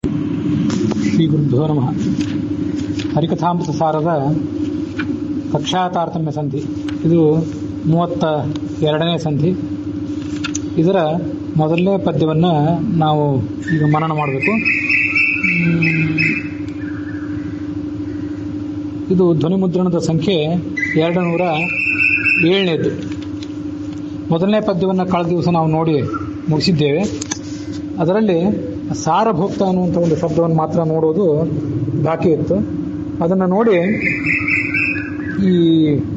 ಶ್ರೀ ಗುರುಭ್ಯೋ ನಮಃ. ಹರಿಕಥಾಮೃತ ಸಾರದ ಕಕ್ಷಾ ತಾರತಮ್ಯ ಸಂಧಿ, ಇದು 32ನೇ ಸಂಧಿ. ಇದರ ಮೊದಲನೇ ಪದ್ಯವನ್ನು ನಾವು ಈಗ ಮನನ ಮಾಡಬೇಕು. ಇದು ಧ್ವನಿಮುದ್ರಣದ ಸಂಖ್ಯೆ 207ನೇದು. ಮೊದಲನೇ ಪದ್ಯವನ್ನು ಕಳೆದ ದಿವಸ ನಾವು ನೋಡಿ ಮುಗಿಸಿದ್ದೇವೆ. ಅದರಲ್ಲಿ ಸಾರಭೋಕ್ತ ಅನ್ನುವಂಥ ಒಂದು ಶಬ್ದವನ್ನು ಮಾತ್ರ ನೋಡೋದು ಬಾಕಿ ಇತ್ತು. ಅದನ್ನು ನೋಡಿ ಈ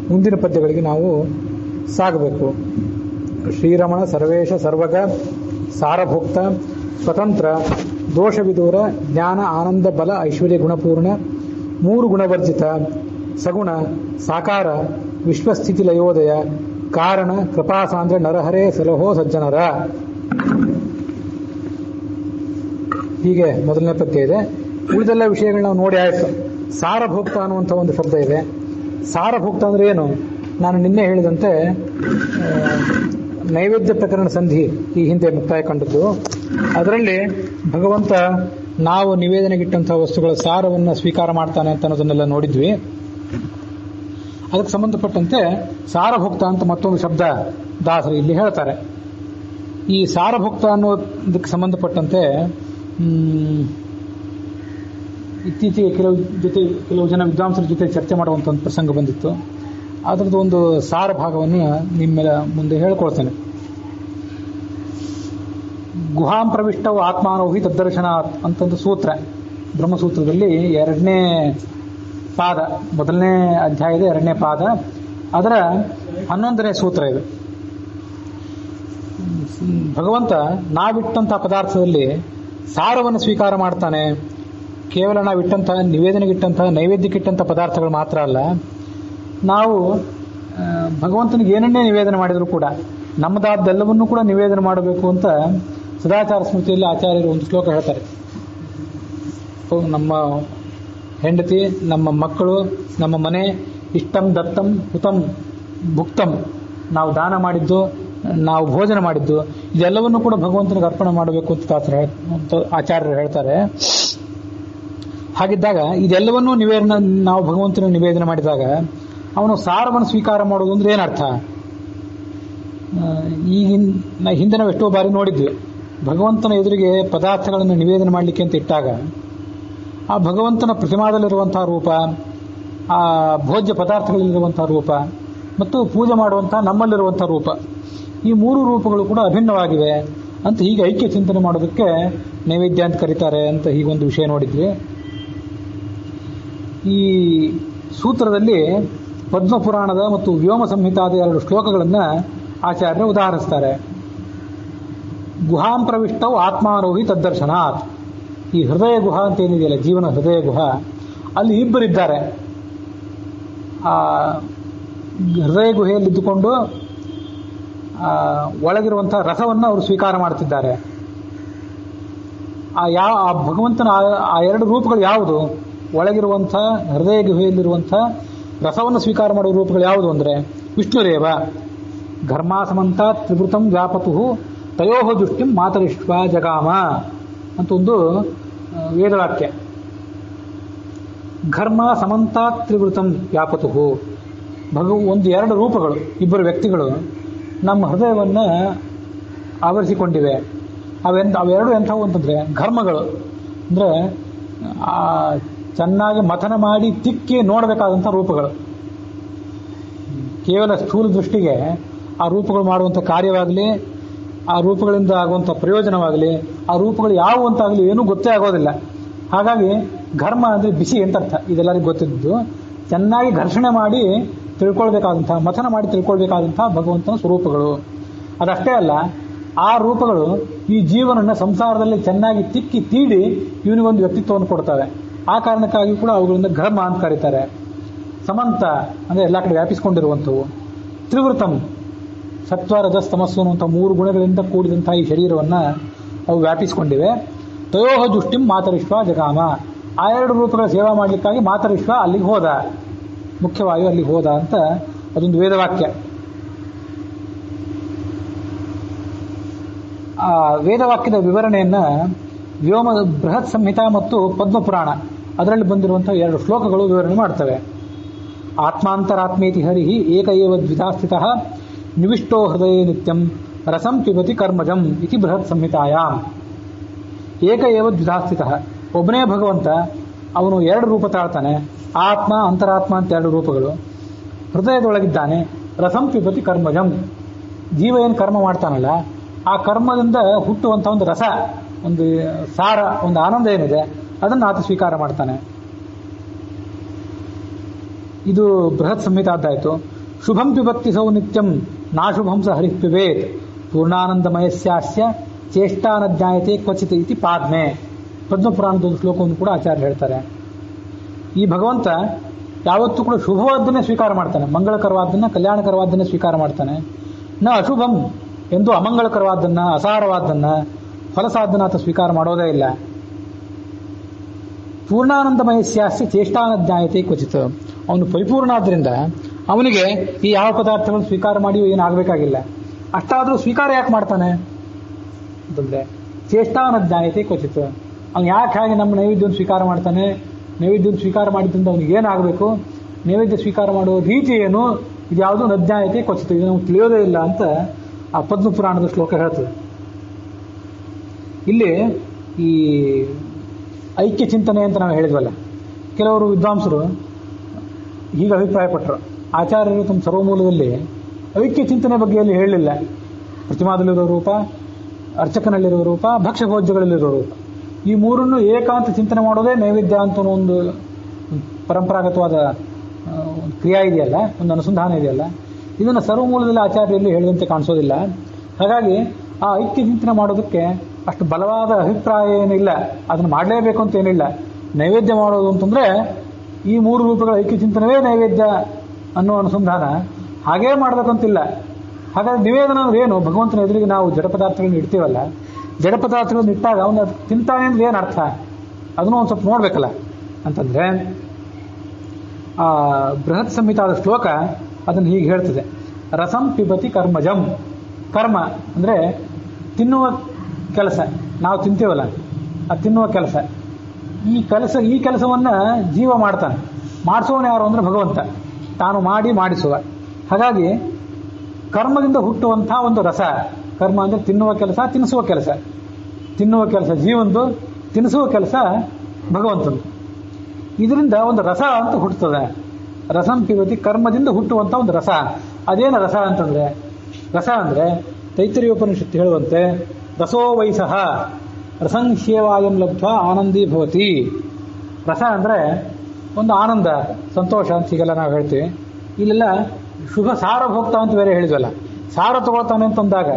ಮುಂದಿನ ಪದ್ಯಗಳಿಗೆ ನಾವು ಸಾಗಬೇಕು. ಶ್ರೀರಮಣ ಸರ್ವೇಶ ಸರ್ವಗ ಸಾರಭೋಕ್ತ ಸ್ವತಂತ್ರ ದೋಷವಿದೂರ ಜ್ಞಾನ ಆನಂದ ಬಲ ಐಶ್ವರ್ಯ ಗುಣಪೂರ್ಣ ಮೂರು ಗುಣವರ್ಜಿತ ಸಗುಣ ಸಾಕಾರ ವಿಶ್ವಸ್ಥಿತಿ ಲಯೋದಯ ಕಾರಣ ಕೃಪಾಸಾಂದ್ರ ನರಹರೇ ಸಲಹೋ ಸಜ್ಜನರ. ಹೀಗೆ ಮೊದಲನೇ ಪದ್ಯ ಇದೆ. ಉಳಿದೆಲ್ಲ ವಿಷಯಗಳು ನಾವು ನೋಡಿ ಆಯಿತು. ಸಾರಭೋಕ್ತ ಅನ್ನುವಂಥ ಒಂದು ಶಬ್ದ ಇದೆ. ಸಾರಭೋಕ್ತ ಅಂದರೆ ಏನು? ನಾನು ನಿನ್ನೆ ಹೇಳಿದಂತೆ ನೈವೇದ್ಯ ಪ್ರಕರಣ ಸಂಧಿ ಈ ಹಿಂದೆ ಮುಕ್ತಾಯ ಕಂಡದ್ದು. ಅದರಲ್ಲಿ ಭಗವಂತ ನಾವು ನಿವೇದನೆಗಿಟ್ಟಂಥ ವಸ್ತುಗಳ ಸಾರವನ್ನು ಸ್ವೀಕಾರ ಮಾಡ್ತಾನೆ ಅಂತ ಅನ್ನೋದನ್ನೆಲ್ಲ ನೋಡಿದ್ವಿ. ಅದಕ್ಕೆ ಸಂಬಂಧಪಟ್ಟಂತೆ ಸಾರಭೋಕ್ತ ಅಂತ ಮತ್ತೊಂದು ಶಬ್ದ ದಾಸರು ಇಲ್ಲಿ ಹೇಳ್ತಾರೆ. ಈ ಸಾರಭೋಕ್ತ ಅನ್ನೋದಕ್ಕೆ ಸಂಬಂಧಪಟ್ಟಂತೆ ಇತ್ತೀಚೆಗೆ ಕೆಲವು ಜನ ವಿದ್ವಾಂಸರ ಜೊತೆ ಚರ್ಚೆ ಮಾಡುವಂಥ ಒಂದು ಪ್ರಸಂಗ ಬಂದಿತ್ತು. ಅದರದ್ದು ಒಂದು ಸಾರ ಭಾಗವನ್ನು ನಿಮ್ಮ ಮುಂದೆ ಹೇಳ್ಕೊಳ್ತೇನೆ. ಗುಹಾಂ ಪ್ರವಿಷ್ಟವು ಆತ್ಮಾನೋಹಿ ತದ್ದರ್ಶನ ಅಂತಂದು ಸೂತ್ರ, ಬ್ರಹ್ಮಸೂತ್ರದಲ್ಲಿ 2ನೇ ಪಾದ, ಮೊದಲನೇ ಅಧ್ಯಾಯದ 2ನೇ ಪಾದ, ಅದರ 11ನೇ ಸೂತ್ರ ಇದು. ಭಗವಂತ ನಾವಿಟ್ಟಂಥ ಪದಾರ್ಥದಲ್ಲಿ ಸಾರವನ್ನು ಸ್ವೀಕಾರ ಮಾಡ್ತಾನೆ. ಕೇವಲ ನಾವಿಟ್ಟಂಥ ನಿವೇದನೆಗಿಟ್ಟಂಥ ನೈವೇದ್ಯಕ್ಕಿಟ್ಟಂಥ ಪದಾರ್ಥಗಳು ಮಾತ್ರ ಅಲ್ಲ, ನಾವು ಭಗವಂತನಿಗೆ ಏನನ್ನೇ ನಿವೇದನೆ ಮಾಡಿದರೂ ಕೂಡ ನಮ್ಮದಾದ್ದೆಲ್ಲವನ್ನೂ ಕೂಡ ನಿವೇದನೆ ಮಾಡಬೇಕು ಅಂತ ಸದಾಚಾರ ಸ್ಮೃತಿಯಲ್ಲಿ ಆಚಾರ್ಯರು ಒಂದು ಶ್ಲೋಕ ಹೇಳ್ತಾರೆ. ನಮ್ಮ ಹೆಂಡತಿ, ನಮ್ಮ ಮಕ್ಕಳು, ನಮ್ಮ ಮನೆ, ಇಷ್ಟಂ ದತ್ತಂ ಹುತಂ ಭುಕ್ತಂ, ನಾವು ದಾನ ಮಾಡಿದ್ದು, ನಾವು ಭೋಜನ ಮಾಡಿದ್ದು, ಇದೆಲ್ಲವನ್ನೂ ಕೂಡ ಭಗವಂತನಿಗೆ ಅರ್ಪಣೆ ಮಾಡಬೇಕು ಅಂತ ಆಚಾರ್ಯರು ಹೇಳ್ತಾರೆ. ಹಾಗಿದ್ದಾಗ ಇದೆಲ್ಲವನ್ನೂ ನಾವು ಭಗವಂತನಿಗೆ ನಿವೇದನೆ ಮಾಡಿದಾಗ ಅವನು ಸಾರವನ್ನು ಸ್ವೀಕಾರ ಮಾಡೋದು ಅಂದ್ರೆ ಏನರ್ಥ? ಹಿಂದಿನ ಎಷ್ಟೋ ಬಾರಿ ನೋಡಿದ್ವಿ. ಭಗವಂತನ ಎದುರಿಗೆ ಪದಾರ್ಥಗಳನ್ನು ನಿವೇದನೆ ಮಾಡಲಿಕ್ಕೆ ಅಂತ ಇಟ್ಟಾಗ ಆ ಭಗವಂತನ ಪ್ರತಿಮಾದಲ್ಲಿರುವಂತಹ ರೂಪ, ಆ ಭೋಜ್ಯ ಪದಾರ್ಥಗಳಲ್ಲಿರುವಂತಹ ರೂಪ ಮತ್ತು ಪೂಜೆ ಮಾಡುವಂತಹ ನಮ್ಮಲ್ಲಿರುವಂತಹ ರೂಪ, ಈ ಮೂರು ರೂಪಗಳು ಕೂಡ ಅಭಿನ್ನವಾಗಿವೆ ಅಂತ ಹೀಗೆ ಐಕ್ಯ ಚಿಂತನೆ ಮಾಡೋದಕ್ಕೆ ನೈವೇದ್ಯ ಅಂತ ಕರೀತಾರೆ ಅಂತ ಹೀಗೊಂದು ವಿಷಯ ನೋಡಿದ್ವಿ. ಈ ಸೂತ್ರದಲ್ಲಿ ಪದ್ಮಪುರಾಣದ ಮತ್ತು ವ್ಯೋಮ ಸಂಹಿತಾದ 2 ಶ್ಲೋಕಗಳನ್ನು ಆಚಾರ್ಯರು ಉದಾಹರಿಸ್ತಾರೆ. ಗುಹಾಂ ಪ್ರವಿಷ್ಟವು ಆತ್ಮಾರೋಹಿ ತದ್ದರ್ಶನಾತ್. ಈ ಹೃದಯ ಗುಹ ಅಂತ ಏನಿದೆಯಲ್ಲ, ಜೀವನ ಹೃದಯ ಗುಹ, ಅಲ್ಲಿ ಇಬ್ಬರಿದ್ದಾರೆ. ಆ ಹೃದಯ ಗುಹೆಯಲ್ಲಿದ್ದುಕೊಂಡು ಒಳಗಿರುವಂತಹ ರಸವನ್ನು ಅವರು ಸ್ವೀಕಾರ ಮಾಡ್ತಿದ್ದಾರೆ. ಆ ಭಗವಂತನ ಆ 2 ರೂಪಗಳು ಯಾವುದು? ಒಳಗಿರುವಂಥ ಹೃದಯ ಗುಹೆಯಲ್ಲಿರುವಂಥ ರಸವನ್ನು ಸ್ವೀಕಾರ ಮಾಡುವ ರೂಪಗಳು ಯಾವುದು ಅಂದರೆ ವಿಷ್ಣುರೇವ. ಘರ್ಮ ಸಮಂತ ತ್ರಿವೃತಂ ವ್ಯಾಪತು ತಯೋಹ ದೃಷ್ಟಿಂ ಮಾತರಿಷ್ವ ಜಗಾಮ ಅಂತ ಒಂದು ವೇದವಾಕ್ಯ. ಘರ್ಮ ಸಮಂತ ತ್ರಿವೃತಂ ವ್ಯಾಪತು, ಒಂದು 2 ರೂಪಗಳು, ಇಬ್ಬರು ವ್ಯಕ್ತಿಗಳು ನಮ್ಮ ಹೃದಯವನ್ನು ಆವರಿಸಿಕೊಂಡಿವೆ. ಅವೆರಡು ಎಂಥವು ಅಂತಂದರೆ ಘರ್ಮಗಳು, ಅಂದರೆ ಚೆನ್ನಾಗಿ ಮಥನ ಮಾಡಿ ತಿಕ್ಕಿ ನೋಡಬೇಕಾದಂಥ ರೂಪಗಳು. ಕೇವಲ ಸ್ಥೂಲ ದೃಷ್ಟಿಗೆ ಆ ರೂಪಗಳು ಮಾಡುವಂಥ ಕಾರ್ಯವಾಗಲಿ, ಆ ರೂಪಗಳಿಂದ ಆಗುವಂಥ ಪ್ರಯೋಜನವಾಗಲಿ, ಆ ರೂಪಗಳು ಯಾವುವು ಅಂತಾಗಲಿ ಏನೂ ಗೊತ್ತೇ ಆಗೋದಿಲ್ಲ. ಹಾಗಾಗಿ ಘರ್ಮ ಅಂದರೆ ಬಿಸಿ ಅಂತ ಅರ್ಥ. ಇದೆಲ್ಲರಿಗೂ ಗೊತ್ತಿದ್ದು, ಚೆನ್ನಾಗಿ ಘರ್ಷಣೆ ಮಾಡಿ ತಿಳ್ಕೊಳ್ಬೇಕಾದಂಥ, ಮಥನ ಮಾಡಿ ತಿಳ್ಕೊಳ್ಬೇಕಾದಂಥ ಭಗವಂತನ ಸ್ವರೂಪಗಳು. ಅದಷ್ಟೇ ಅಲ್ಲ, ಆ ರೂಪಗಳು ಈ ಜೀವನನ್ನ ಸಂಸಾರದಲ್ಲಿ ಚೆನ್ನಾಗಿ ತಿಕ್ಕಿ ತೀಡಿ ಇವನಿಗೊಂದು ವ್ಯಕ್ತಿತ್ವವನ್ನು ಕೊಡ್ತವೆ. ಆ ಕಾರಣಕ್ಕಾಗಿ ಕೂಡ ಅವುಗಳಿಂದ ಘರ್ಮ ಅಂತ ಕರೀತಾರೆ. ಸಮಂತ ಅಂದರೆ ಎಲ್ಲ ಕಡೆ ವ್ಯಾಪಿಸಿಕೊಂಡಿರುವಂಥವು. ತ್ರಿವೃತಂ, ಸತ್ವ ರಜಸ್ ತಮಸ್ಸು ಅನ್ನುವಂಥ 3 ಗುಣಗಳಿಂದ ಕೂಡಿದಂಥ ಈ ಶರೀರವನ್ನು ಅವು ವ್ಯಾಪಿಸಿಕೊಂಡಿವೆ. ತಯೋಹ ದೃಷ್ಟಿಂ ಮಾತರಿಷ್ವ ಜಗಾಮ, ಆ 2 ರೂಪಗಳ ಸೇವಾ ಮಾಡಲಿಕ್ಕಾಗಿ ಮಾತರಿಷ್ವ ಅಲ್ಲಿಗೆ ಹೋದ, ಮುಖ್ಯವಾಗಿ ಅಲ್ಲಿಗೆ ಹೋದ ಅಂತ ಅದೊಂದು ವೇದವಾಕ್ಯ. ಆ ವೇದವಾಕ್ಯದ ವಿವರಣೆಯನ್ನು ವ್ಯೋಮ ಬೃಹತ್ ಸಂಹಿತಾ ಮತ್ತು ಪದ್ಮಪುರಾಣ ಅದರಲ್ಲಿ ಬಂದಿರುವಂತಹ 2 ಶ್ಲೋಕಗಳು ವಿವರಣೆ ಮಾಡ್ತವೆ. ಆತ್ಮಾಂತರಾತ್ಮೇತಿ ಹರಿ ಏಕ ಏವ ದ್ವಿಧಾ ಸ್ಥಿತಃ ನಿವಿಷ್ಟೋ ಹೃದಯೇ ನಿತ್ಯಂ ರಸಂ ಪಿಬತಿ ಕರ್ಮಜಂ ಇತಿ ಬೃಹತ್ ಸಂಹಿತಾಯಾಮ್. ಏಕ ಏವ ದ್ವಿಧಾ ಸ್ಥಿತಃ, ಒಬ್ಬನೇ ಭಗವಂತ, ಅವನು 2 ರೂಪ ತಾಳ್ತಾನೆ. ಆತ್ಮ ಅಂತರಾತ್ಮ ಅಂತ 2 ರೂಪಗಳು. ಹೃದಯದೊಳಗಿದ್ದಾನೆ. ರಸಂ ಪಿಬತಿ ಕರ್ಮಜಂ, ಜೀವ ಏನು ಕರ್ಮ ಮಾಡ್ತಾನಲ್ಲ ಆ ಕರ್ಮದಿಂದ ಹುಟ್ಟುವಂಥ ಒಂದು ರಸ, ಒಂದು ಸಾರ, ಒಂದು ಆನಂದ ಏನಿದೆ ಅದನ್ನು ಆತ ಸ್ವೀಕಾರ ಮಾಡ್ತಾನೆ. ಇದು ಬೃಹತ್ ಸಂಹಿತಾದ್ದಾಯಿತು. ಶುಭಂ ಪಿಬತ್ತಿ ಸೌ ನಿತ್ಯಂ ನಾಶುಭಂ ಸ ಹರಿಃ ಪಿಬೇತ್ ಪೂರ್ಣಾನಂದಮಯಸ್ಯಾಸ್ಯ ಚೇಷ್ಟಾ ನ ಜ್ಞಾಯತೆ ಕ್ವಚಿತ್ ಇತಿ ಪಾದ್ಮೆ. ಪದ್ಮಪುರಾಣದ ಒಂದು ಶ್ಲೋಕವನ್ನು ಕೂಡ ಆಚಾರ್ಯ ಹೇಳ್ತಾರೆ. ಈ ಭಗವಂತ ಯಾವತ್ತೂ ಕೂಡ ಶುಭವಾದ್ದನ್ನೇ ಸ್ವೀಕಾರ ಮಾಡ್ತಾನೆ, ಮಂಗಳಕರವಾದ್ದನ್ನ, ಕಲ್ಯಾಣಕರವಾದ್ದನ್ನೇ ಸ್ವೀಕಾರ ಮಾಡ್ತಾನೆ. ನ ಅಶುಭಂ ಎಂದು ಅಮಂಗಳಕರವಾದ್ದನ್ನ, ಅಸಾರವಾದ್ದನ್ನ, ಫಲಸಾದ್ದನ್ನ ಆತ ಸ್ವೀಕಾರ ಮಾಡೋದೇ ಇಲ್ಲ. ಪೂರ್ಣಾನಂದಮಯಸ್ಯಾಸ್ಯ ಚೇಷ್ಟಾನ ಜ್ಞಾಯತೆ ಕ್ವಚಿತ್, ಅವನು ಪರಿಪೂರ್ಣ ಆದ್ದರಿಂದ ಅವನಿಗೆ ಈ ಯಾವ ಪದಾರ್ಥಗಳನ್ನು ಸ್ವೀಕಾರ ಮಾಡಿಯೂ ಏನಾಗಬೇಕಾಗಿಲ್ಲ. ಅಷ್ಟಾದರೂ ಸ್ವೀಕಾರ ಯಾಕೆ ಮಾಡ್ತಾನೆ ಅಂತಂದ್ರೆ ಚೇಷ್ಟಾನ ಜ್ಞಾಯತೆ ಕ್ವಚಿತ್, ಅವ್ನು ಯಾಕೆ ಹಾಗೆ ನಮ್ಮ ನೈವೇದ್ಯವನ್ನು ಸ್ವೀಕಾರ ಮಾಡ್ತಾನೆ, ನೈವೇದ್ಯವನ್ನು ಸ್ವೀಕಾರ ಮಾಡಿದ್ರಿಂದ ಅವನಿಗೆ ಏನಾಗಬೇಕು, ನೈವೇದ್ಯ ಸ್ವೀಕಾರ ಮಾಡುವ ರೀತಿ ಏನು, ಇದ್ಯಾವುದೂ ನಜ್ಞಾಯತೆ ಕ್ವಚಿತ್, ಇದು ನಮ್ಗೆ ತಿಳಿಯೋದೇ ಇಲ್ಲ ಅಂತ ಆ ಪದ್ಮಪುರಾಣದ ಶ್ಲೋಕ ಹೇಳ್ತದೆ. ಇಲ್ಲಿ ಈ ಐಕ್ಯ ಚಿಂತನೆ ಅಂತ ನಾವು ಹೇಳಿದ್ವಲ್ಲ, ಕೆಲವರು ವಿದ್ವಾಂಸರು ಹೀಗೆ ಅಭಿಪ್ರಾಯಪಟ್ಟರು. ಆಚಾರ್ಯರು ತಮ್ಮ ಸರ್ವಮೂಲದಲ್ಲಿ ಐಕ್ಯ ಚಿಂತನೆ ಬಗ್ಗೆ ಅಲ್ಲಿ ಹೇಳಲಿಲ್ಲ. ಪ್ರತಿಮಾದಲ್ಲಿರೋ ರೂಪ, ಅರ್ಚಕನಲ್ಲಿರುವ ರೂಪ, ಭಕ್ಷ್ಯಭೋಜ್ಯಗಳಲ್ಲಿರೋ ರೂಪ, ಈ ಮೂರನ್ನು ಏಕಾಂತ ಚಿಂತನೆ ಮಾಡೋದೇ ನೈವೇದ್ಯ ಅಂತ ಒಂದು ಪರಂಪರಾಗತವಾದ ಕ್ರಿಯಾ ಇದೆಯಲ್ಲ, ಒಂದು ಅನುಸಂಧಾನ ಇದೆಯಲ್ಲ, ಇದನ್ನು ಸರ್ವಮೂಲದಲ್ಲಿ ಆಚಾರ್ಯರಲ್ಲಿ ಹೇಳಿದಂತೆ ಕಾಣಿಸೋದಿಲ್ಲ. ಹಾಗಾಗಿ ಆ ಐಕ್ಯ ಚಿಂತನೆ ಮಾಡೋದಕ್ಕೆ ಅಷ್ಟು ಬಲವಾದ ಅಭಿಪ್ರಾಯ ಏನಿಲ್ಲ, ಅದನ್ನು ಮಾಡಲೇಬೇಕು ಅಂತ ಏನಿಲ್ಲ. ನೈವೇದ್ಯ ಮಾಡೋದು ಅಂತಂದ್ರೆ ಈ 3 ರೂಪಗಳ ಐಕ್ಯ ಚಿಂತನವೇ ನೈವೇದ್ಯ ಅನ್ನೋ ಅನುಸಂಧಾನ, ಹಾಗೇ ಮಾಡಬೇಕಂತಿಲ್ಲ. ಹಾಗಾಗಿ ನಿವೇದನ ಅಂದ್ರೆ ಏನು, ಭಗವಂತನ ಎದುರಿಗೆ ನಾವು ಜಡ ಪದಾರ್ಥಗಳನ್ನ ಇಡ್ತೀವಲ್ಲ, ಜಡ ಪದಾರ್ಥಗಳನ್ನ ಇಟ್ಟಾಗ ಅವನು ತಿಂತಾನೆ ಅಂದ್ರೆ ಏನು ಅರ್ಥ, ಅದನ್ನು ಒಂದು ಸ್ವಲ್ಪ ನೋಡ್ಬೇಕಲ್ಲ ಅಂತಂದ್ರೆ ಆ ಬೃಹತ್ ಸಂಹಿತಾದ ಶ್ಲೋಕ ಅದನ್ನು ಹೀಗೆ ಹೇಳ್ತದೆ. ರಸಂ ಪಿಬತಿ ಕರ್ಮಜಂ, ಕರ್ಮ ಅಂದ್ರೆ ತಿನ್ನುವ ಕೆಲಸ, ನಾವು ತಿಂತೀವಲ್ಲ ಅದು ತಿನ್ನುವ ಕೆಲಸ. ಈ ಕೆಲಸವನ್ನ ಜೀವ ಮಾಡ್ತಾನೆ. ಮಾಡಿಸೋನು ಯಾರು ಅಂದ್ರೆ ಭಗವಂತ, ತಾನು ಮಾಡಿ ಮಾಡಿಸುವ. ಹಾಗಾಗಿ ಕರ್ಮದಿಂದ ಹುಟ್ಟುವಂತಹ ಒಂದು ರಸ, ಕರ್ಮ ಅಂದ್ರೆ ತಿನ್ನುವ ಕೆಲಸ, ತಿನ್ನಿಸುವ ಕೆಲಸ. ತಿನ್ನುವ ಕೆಲಸ ಜೀವಂದು, ತಿನ್ನಿಸುವ ಕೆಲಸ ಭಗವಂತಂದು. ಇದರಿಂದ ಒಂದು ರಸ ಅಂತ ಹುಟ್ಟುತ್ತದೆ. ರಸಂ ಪಿಬತಿ, ಕರ್ಮದಿಂದ ಹುಟ್ಟುವಂತ ಒಂದು ರಸ. ಅದೇನು ರಸ ಅಂತಂದ್ರೆ, ರಸ ಅಂದ್ರೆ ತೈತ್ರಿಯೋಪನಿಷತ್ತು ಹೇಳುವಂತೆ ರಸೋ ವೈಸಃ ರಸಂಹ್ಯೇವಾಯಂ ಲಬ್ಧ್ವಾ ಆನಂದೀ ಭವತಿ. ರಸ ಅಂದ್ರೆ ಒಂದು ಆನಂದ, ಸಂತೋಷ ಅಂತ ಹೀಗೆಲ್ಲ ನಾವು ಹೇಳ್ತೀವಿ. ಇಲ್ಲೆಲ್ಲ ಶುಭ ಸಾರ ಭೋಕ್ತ ಅಂತ ಬೇರೆ ಹೇಳಿದ್ವಲ್ಲ, ಸಾರ ತಗೊಳ್ತಾನೆ ಅಂತಂದಾಗ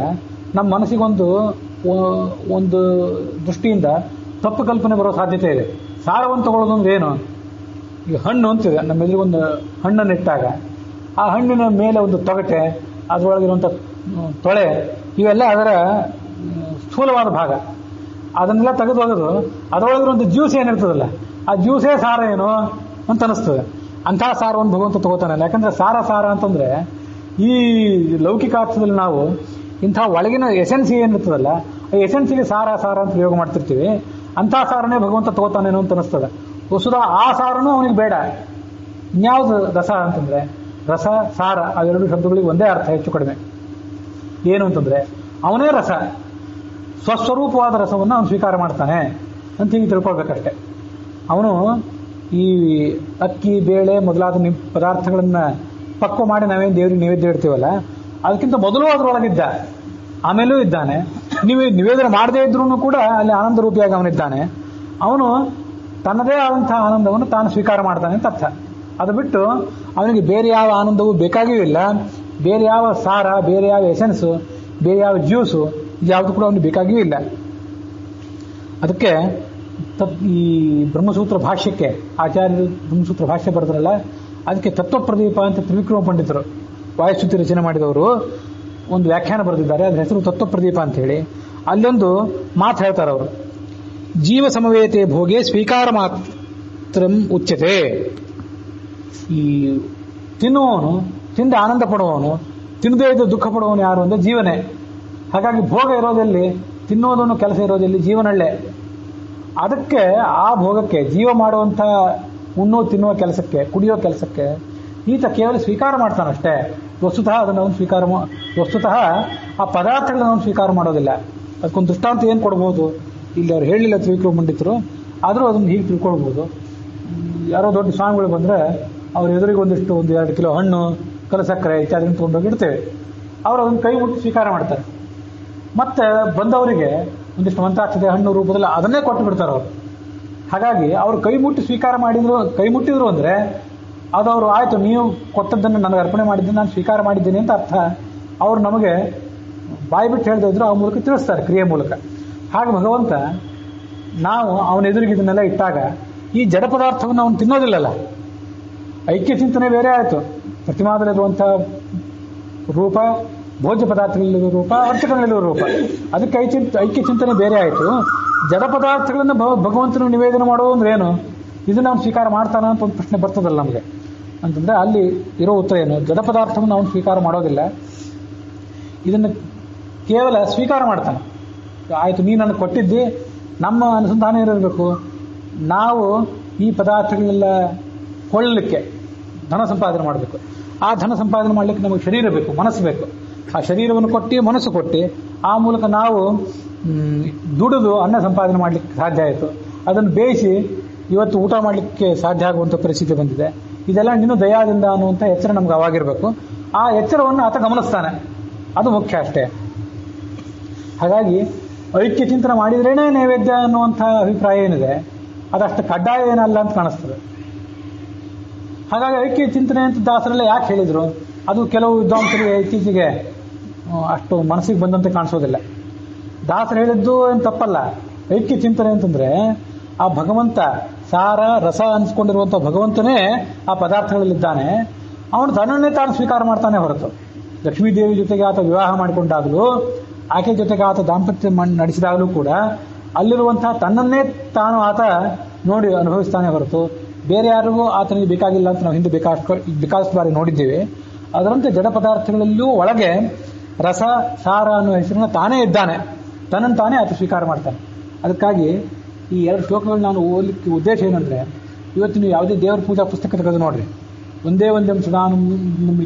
ನಮ್ಮ ಮನಸ್ಸಿಗೊಂದು ಒಂದು ದೃಷ್ಟಿಯಿಂದ ತಪ್ಪು ಕಲ್ಪನೆ ಬರೋ ಸಾಧ್ಯತೆ ಇದೆ. ಸಾರವನ್ನು ತಗೊಳ್ಳೋದು ಅಂದ್ರೆ ಏನು, ಈಗ ಹಣ್ಣು ಅಂತಿದೆ, ನಮ್ಮ ಎದುರಿಗೊಂದು ಹಣ್ಣನ್ನು ಇಟ್ಟಾಗ ಆ ಹಣ್ಣಿನ ಮೇಲೆ ಒಂದು ತೊಗಟೆ, ಅದರೊಳಗಿರುವಂಥ ತೊಳೆ, ಇವೆಲ್ಲ ಅದರ ಸ್ಥೂಲವಾದ ಭಾಗ. ಅದನ್ನೆಲ್ಲ ತೆಗೆದು ಅದರೊಳಗಿರುವಂಥ ಜ್ಯೂಸ್ ಏನಿರ್ತದಲ್ಲ, ಆ ಜ್ಯೂಸೇ ಸಾರ ಏನು ಅಂತ ಅನಿಸ್ತದೆ. ಅಂತಹ ಸಾರವನ್ನು ಭಗವಂತ ತಗೋತಾನಲ್ಲ. ಯಾಕಂದ್ರೆ ಸಾರ ಅಂತಂದ್ರೆ ಈ ಲೌಕಿಕಾರ್ಥದಲ್ಲಿ ನಾವು ಇಂಥ ಒಳಗಿನ ಎಸೆನ್ಸಿ ಏನಿರ್ತದಲ್ಲ, ಆ ಎಸೆನ್ಸಿಗೆ ಸಾರ ಅಂತ ಪ್ರಯೋಗ ಮಾಡ್ತಿರ್ತೀವಿ. ಅಂತಹ ಸಾರನೇ ಭಗವಂತ ತಗೋತಾನೇನೋ ಅಂತ ಅನಿಸ್ತದೆ. ವಸುದ ಆ ಸಾರನೂ ಅವನಿಗೆ ಬೇಡ. ಇನ್ಯಾವುದು ರಸ ಅಂತಂದ್ರೆ, ರಸ ಸಾರ ಅವೆರಡು ಶಬ್ದಗಳಿಗೆ ಒಂದೇ ಅರ್ಥ, ಹೆಚ್ಚು ಕಡಿಮೆ. ಏನು ಅಂತಂದ್ರೆ ಅವನೇ ರಸ, ಸ್ವಸ್ವರೂಪವಾದ ರಸವನ್ನು ಅವನು ಸ್ವೀಕಾರ ಮಾಡ್ತಾನೆ ಅಂತ ಹೀಗೆ ತಿಳ್ಕೊಳ್ಬೇಕಷ್ಟೆ. ಅವನು ಈ ಅಕ್ಕಿ, ಬೇಳೆ ಮೊದಲಾದ ಪದಾರ್ಥಗಳನ್ನ ಪಕ್ವ ಮಾಡಿ ನಾವೇನು ದೇವರಿಗೆ ನೈವೇದ್ಯ ಇಡ್ತೀವಲ್ಲ, ಅದಕ್ಕಿಂತ ಮೊದಲು ಅದರೊಳಗಿದ್ದ, ಆಮೇಲೂ ಇದ್ದಾನೆ. ನೀವು ನಿವೇದನೆ ಮಾಡದೇ ಇದ್ರೂ ಕೂಡ ಅಲ್ಲಿ ಆನಂದ ರೂಪಿಯಾಗಿ ಅವನಿದ್ದಾನೆ. ಅವನು ತನ್ನದೇ ಆದಂತಹ ಆನಂದವನ್ನು ತಾನು ಸ್ವೀಕಾರ ಮಾಡ್ತಾನೆ ಅಂತ ಅರ್ಥ. ಅದು ಬಿಟ್ಟು ಅವನಿಗೆ ಬೇರೆ ಯಾವ ಆನಂದವೂ ಬೇಕಾಗಿಯೂ ಇಲ್ಲ. ಬೇರೆ ಯಾವ ಸಾರ, ಬೇರೆ ಯಾವ ಎಸೆನ್ಸು, ಬೇರೆ ಯಾವ ಜ್ಯೂಸು, ಇದ್ಯಾವುದು ಕೂಡ ಅವನಿಗೆ ಬೇಕಾಗಿಯೂ ಇಲ್ಲ. ಅದಕ್ಕೆ ಈ ಬ್ರಹ್ಮಸೂತ್ರ ಭಾಷ್ಯಕ್ಕೆ ಆಚಾರ್ಯರು ಬ್ರಹ್ಮಸೂತ್ರ ಭಾಷ್ಯ ಬರೆದ್ರಲ್ಲ, ಅದಕ್ಕೆ ತತ್ವಪ್ರದೀಪ ಅಂತ ತ್ರಿವಿಕ್ರಮ ಪಂಡಿತರು ವಾಯುಸ್ತುತಿ ರಚನೆ ಮಾಡಿದವರು ಒಂದು ವ್ಯಾಖ್ಯಾನ ಬರೆದಿದ್ದಾರೆ. ಅದ್ರ ಹೆಸರು ತತ್ವಪ್ರದೀಪ ಅಂತ ಹೇಳಿ. ಅಲ್ಲೊಂದು ಮಾತು ಹೇಳ್ತಾರೆ ಅವರು, ಜೀವ ಸಮವೇತೆ ಭೋಗೆ ಸ್ವೀಕಾರ ಮಾತ್ರ ಉಚ್ಯತೆ. ಈ ತಿನ್ನುವವನು, ತಿಂದ ಆನಂದ ಪಡುವವನು, ತಿನ್ನದೇ ಇದ್ದು ದುಃಖ ಪಡುವವನು ಯಾರು ಅಂದ್ರೆ ಜೀವನೇ. ಹಾಗಾಗಿ ಭೋಗ ಇರೋದಲ್ಲಿ, ತಿನ್ನೋದನ್ನು ಕೆಲಸ ಇರೋದಲ್ಲಿ ಜೀವನಲ್ಲೇ. ಅದಕ್ಕೆ ಆ ಭೋಗಕ್ಕೆ ಜೀವ ಮಾಡುವಂಥ ಉಣ್ಣೋ ತಿನ್ನುವ ಕೆಲಸಕ್ಕೆ ಕುಡಿಯೋ ಕೆಲಸಕ್ಕೆ ಈತ ಕೇವಲ ಸ್ವೀಕಾರ ಮಾಡ್ತಾನಷ್ಟೇ. ವಸ್ತುತಃ ಅದನ್ನು ಅವನು ವಸ್ತುತಃ ಆ ಪದಾರ್ಥಗಳನ್ನು ಅವನು ಸ್ವೀಕಾರ ಮಾಡೋದಿಲ್ಲ. ಅದಕ್ಕೊಂದು ದೃಷ್ಟಾಂತ ಏನು ಕೊಡ್ಬೋದು, ಇಲ್ಲಿ ಅವ್ರು ಹೇಳಿಲ್ಲ ತ್ರಿವಿಕ್ರಮ ಪಂಡಿತರು, ಆದರೂ ಅದನ್ನು ಹೀಗೆ ತಿಳ್ಕೊಳ್ಬೋದು. ಯಾರೋ ದೊಡ್ಡ ಸ್ವಾಮಿಗಳು ಬಂದರೆ ಅವ್ರ ಎದುರಿಗೆ ಒಂದು 2 ಕಿಲೋ ಹಣ್ಣು, ಕಲಸಕ್ಕರೆ ಇತ್ಯಾದಿ ತೊಗೊಂಡೋಗಿ ಇಡ್ತೇವೆ. ಅವರು ಅದನ್ನು ಕೈ ಮುಟ್ಟಿ ಸ್ವೀಕಾರ ಮಾಡ್ತಾರೆ. ಮತ್ತೆ ಬಂದವರಿಗೆ ಒಂದಿಷ್ಟು ಮಂತ್ರಾಕ್ಷತೆ ಹಣ್ಣು ರೂಪದಲ್ಲಿ ಅದನ್ನೇ ಕೊಟ್ಟು ಬಿಡ್ತಾರೆ ಅವರು. ಹಾಗಾಗಿ ಅವರು ಕೈ ಮುಟ್ಟಿದ್ರು ಅಂದರೆ ಅದು ಅವರು ಆಯಿತು, ನೀವು ಕೊಟ್ಟದ್ದನ್ನು ನನಗೆ ಅರ್ಪಣೆ ಮಾಡಿದ್ದೀನಿ, ನಾನು ಸ್ವೀಕಾರ ಮಾಡಿದ್ದೀನಿ ಅಂತ ಅರ್ಥ. ಅವರು ನಮಗೆ ಬಾಯಿ ಬಿಟ್ಟು ಹೇಳ್ತಾ ಇದ್ರು, ಆ ಮೂಲಕ ತಿಳಿಸ್ತಾರೆ ಕ್ರಿಯೆ ಮೂಲಕ. ಹಾಗೆ ಭಗವಂತ ನಾವು ಅವನ ಎದುರಿಗೆ ಇದನ್ನೆಲ್ಲ ಇಟ್ಟಾಗ ಈ ಜಡ ಪದಾರ್ಥವನ್ನು ಅವನು ತಿನ್ನೋದಿಲ್ಲಲ್ಲ. ಐಕ್ಯ ಚಿಂತನೆ ಬೇರೆ ಆಯಿತು. ಪ್ರತಿಮಾದಲ್ಲಿರುವಂಥ ರೂಪ, ಭೋಜ್ಯ ಪದಾರ್ಥಗಳಲ್ಲಿರುವ ರೂಪ, ಅರ್ಚಕಗಳಲ್ಲಿರುವ ರೂಪ, ಅದಕ್ಕೆ ಐಕ್ಯ ಚಿಂತನೆ ಬೇರೆ ಆಯಿತು. ಜಡ ಪದಾರ್ಥಗಳನ್ನು ಭಗವಂತನ ನಿವೇದನೆ ಮಾಡೋದು ಅಂದ್ರೆ ಏನು, ಇದನ್ನು ಅವನು ಸ್ವೀಕಾರ ಮಾಡ್ತಾನ ಅಂತ ಒಂದು ಪ್ರಶ್ನೆ ಬರ್ತದಲ್ಲ ನಮಗೆ. ಅಂತಂದರೆ ಅಲ್ಲಿ ಇರೋ ಉತ್ತರ ಏನು, ಜಡ ಪದಾರ್ಥವನ್ನು ಅವನು ಸ್ವೀಕಾರ ಮಾಡೋದಿಲ್ಲ, ಇದನ್ನು ಕೇವಲ ಸ್ವೀಕಾರ ಮಾಡ್ತಾನೆ. ಆಯಿತು, ನೀನು ನನಗೆ ಕೊಟ್ಟಿದ್ದಿ, ನಮ್ಮ ಅನುಸಂಧಾನ ಇರಬೇಕು, ನಾವು ಈ ಪದಾರ್ಥಗಳೆಲ್ಲ ಕೊಳ್ಳಲಿಕ್ಕೆ ಧನ ಸಂಪಾದನೆ ಮಾಡಬೇಕು. ಆ ಧನ ಸಂಪಾದನೆ ಮಾಡಲಿಕ್ಕೆ ನಮಗೆ ಶರೀರ ಬೇಕು, ಮನಸ್ಸು ಬೇಕು. ಆ ಶರೀರವನ್ನು ಕೊಟ್ಟು ಮನಸ್ಸು ಕೊಟ್ಟು ಆ ಮೂಲಕ ನಾವು ದುಡಿದು ಅನ್ನ ಸಂಪಾದನೆ ಮಾಡಲಿಕ್ಕೆ ಸಾಧ್ಯ ಆಯಿತು. ಅದನ್ನು ಬೇಯಿಸಿ ಇವತ್ತು ಊಟ ಮಾಡಲಿಕ್ಕೆ ಸಾಧ್ಯ ಆಗುವಂಥ ಪರಿಸ್ಥಿತಿ ಬಂದಿದೆ. ಇದೆಲ್ಲ ನೀನು ದಯಾದಿಂದ ಅನ್ನುವಂಥ ಎಚ್ಚರ ನಮ್ಗೆ ಅವಾಗಿರಬೇಕು. ಆ ಎಚ್ಚರವನ್ನು ಆತ ಗಮನಿಸ್ತಾನೆ, ಅದು ಮುಖ್ಯ ಅಷ್ಟೇ. ಹಾಗಾಗಿ ಐಕ್ಯ ಚಿಂತನೆ ಮಾಡಿದ್ರೇನೆ ನೈವೇದ್ಯ ಅನ್ನುವಂಥ ಅಭಿಪ್ರಾಯ ಏನಿದೆ ಅದಷ್ಟು ಕಡ್ಡಾಯ ಏನಲ್ಲ ಅಂತ ಕಾಣಿಸ್ತದೆ. ಹಾಗಾಗಿ ಐಕ್ಯ ಚಿಂತನೆ ಅಂತ ದಾಸರೆಲ್ಲ ಯಾಕೆ ಹೇಳಿದರು, ಅದು ಕೆಲವು ವಿದ್ವಾಂಸರಿಗೆ ಇತ್ತೀಚೆಗೆ ಅಷ್ಟು ಮನಸ್ಸಿಗೆ ಬಂದಂತೆ ಕಾಣಿಸೋದಿಲ್ಲ. ದಾಸರು ಹೇಳಿದ್ದು ಏನು ತಪ್ಪಲ್ಲ. ಐಕ್ಯ ಚಿಂತನೆ ಅಂತಂದರೆ ಆ ಭಗವಂತ ಸಾರ ರಸ ಅನಿಸ್ಕೊಂಡಿರುವಂಥ ಭಗವಂತನೇ ಆ ಪದಾರ್ಥಗಳಲ್ಲಿದ್ದಾನೆ. ಅವನು ತನ್ನನ್ನೇ ತಾನು ಸ್ವೀಕಾರ ಮಾಡ್ತಾನೆ ಹೊರತು, ಲಕ್ಷ್ಮೀದೇವಿ ಜೊತೆಗೆ ಆತ ವಿವಾಹ ಮಾಡಿಕೊಂಡಾಗಲೂ, ಆಕೆ ಜೊತೆಗೆ ಆತ ದಾಂಪತ್ಯ ನಡೆಸಿದಾಗಲೂ ಕೂಡ ಅಲ್ಲಿರುವಂತಹ ತನ್ನನ್ನೇ ತಾನು ಆತ ನೋಡಿ ಅನುಭವಿಸ್ತಾನೆ ಹೊರತು ಬೇರೆ ಯಾರಿಗೂ ಆತನಿಗೆ ಬೇಕಾಗಿಲ್ಲ ಅಂತ ನಾವು ಹಿಂದೆ ಬೇಕಾದಷ್ಟು ಬಾರಿ ನೋಡಿದ್ದೇವೆ. ಅದರಂತೆ ಜಡ ಪದಾರ್ಥಗಳಲ್ಲೂ ಒಳಗೆ ರಸ ಸಾರ ಅನ್ನುವ ಹೆಸರನ್ನ ತಾನೇ ಇದ್ದಾನೆ, ತನ್ನನ್ನು ತಾನೇ ಆತ ಸ್ವೀಕಾರ ಮಾಡ್ತಾನೆ. ಅದಕ್ಕಾಗಿ ಈ 2 ಶ್ಲೋಕಗಳು ನಾನು ಓದಲಿಕ್ಕೆ ಉದ್ದೇಶ ಏನಂದರೆ, ಇವತ್ತು ನೀವು ಯಾವುದೇ ದೇವರ ಪೂಜಾ ಪುಸ್ತಕ ತೆಗೆದು ನೋಡ್ರಿ, ಒಂದೇ ಸದಾನಂ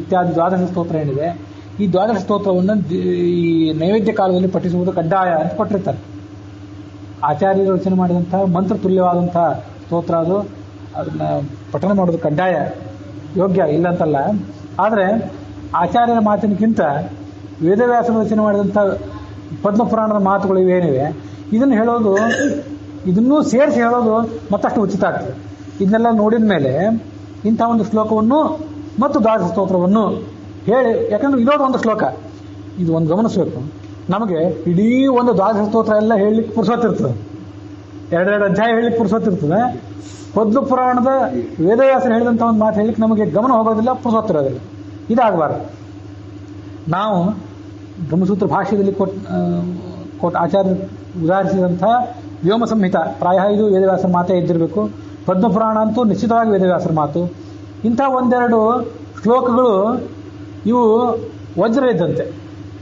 ಇತ್ಯಾದಿ ದ್ವಾದಶ ಸ್ತೋತ್ರ ಏನಿದೆ, ಈ ದ್ವಾದಶ ಸ್ತೋತ್ರವನ್ನು ಈ ನೈವೇದ್ಯ ಕಾಲದಲ್ಲಿ ಪಠಿಸುವುದು ಕಡ್ಡಾಯ ಅಂತ ಕೊಟ್ಟಿರ್ತಾರೆ. ಆಚಾರ್ಯರು ರಚನೆ ಮಾಡಿದಂಥ ಮಂತ್ರ ತುಲ್ಯವಾದಂಥ ಸ್ತೋತ್ರ ಅದು, ಅದನ್ನು ಪಠಣ ಮಾಡೋದು ಕಡ್ಡಾಯ, ಯೋಗ್ಯ, ಇಲ್ಲ ಅಂತಲ್ಲ. ಆದರೆ ಆಚಾರ್ಯರ ಮಾತಿನಕ್ಕಿಂತ ವೇದವ್ಯಾಸರು ರಚನೆ ಮಾಡಿದಂಥ ಪದ್ಮಪುರಾಣದ ಮಾತುಗಳು ಇವೇನಿವೆ, ಇದನ್ನು ಹೇಳೋದು, ಇದನ್ನೂ ಸೇರಿಸಿ ಹೇಳೋದು ಮತ್ತಷ್ಟು ಉಚಿತ ಆಗ್ತದೆ. ಇದನ್ನೆಲ್ಲ ನೋಡಿದ ಮೇಲೆ ಇಂಥ ಒಂದು ಶ್ಲೋಕವನ್ನು ಮತ್ತು ದ್ವಾದಶ ಸ್ತೋತ್ರವನ್ನು ಹೇಳಿ, ಯಾಕಂದ್ರೆ ಇರೋದು ಒಂದು ಶ್ಲೋಕ, ಇದು ಒಂದು ಗಮನಿಸಬೇಕು. ನಮಗೆ ಇಡೀ ಒಂದು ದ್ವಾದಶ ಸ್ತೋತ್ರ ಎಲ್ಲ ಹೇಳಲಿಕ್ಕೆ ಪುರುಸೊತ್ತಿರ್ತದೆ, 2 ಅಧ್ಯಾಯ ಹೇಳಲಿಕ್ಕೆ ಪುರುಸೊತ್ತಿರ್ತದೆ. ಪದ್ಮ ಪುರಾಣದ ವೇದವ್ಯಾಸರು ಹೇಳಿದಂಥ ಒಂದು ಮಾತು ಹೇಳಲಿಕ್ಕೆ ನಮಗೆ ಗಮನ ಹೋಗೋದಿಲ್ಲ, ಪುರುಸೊತ್ತಿರೋದಿಲ್ಲ. ಇದಾಗಬಾರ್ದು. ನಾವು ಬ್ರಹ್ಮಸೂತ್ರ ಭಾಷ್ಯದಲ್ಲಿ ಆಚಾರ್ಯರು ಉದಾಹರಿಸಿದಂಥ ವ್ಯೋಮ ಸಂಹಿತ ಪ್ರಾಯ ಇದು ವೇದವ್ಯಾಸರ ಮಾತೇ ಇದ್ದಿರಬೇಕು. ಪದ್ಮಪುರಾಣ ಅಂತೂ ನಿಶ್ಚಿತವಾಗಿ ವೇದವ್ಯಾಸರ ಮಾತು. ಇಂಥ 1-2 ಶ್ಲೋಕಗಳು ಇವು ವಜ್ರ ಇದ್ದಂತೆ,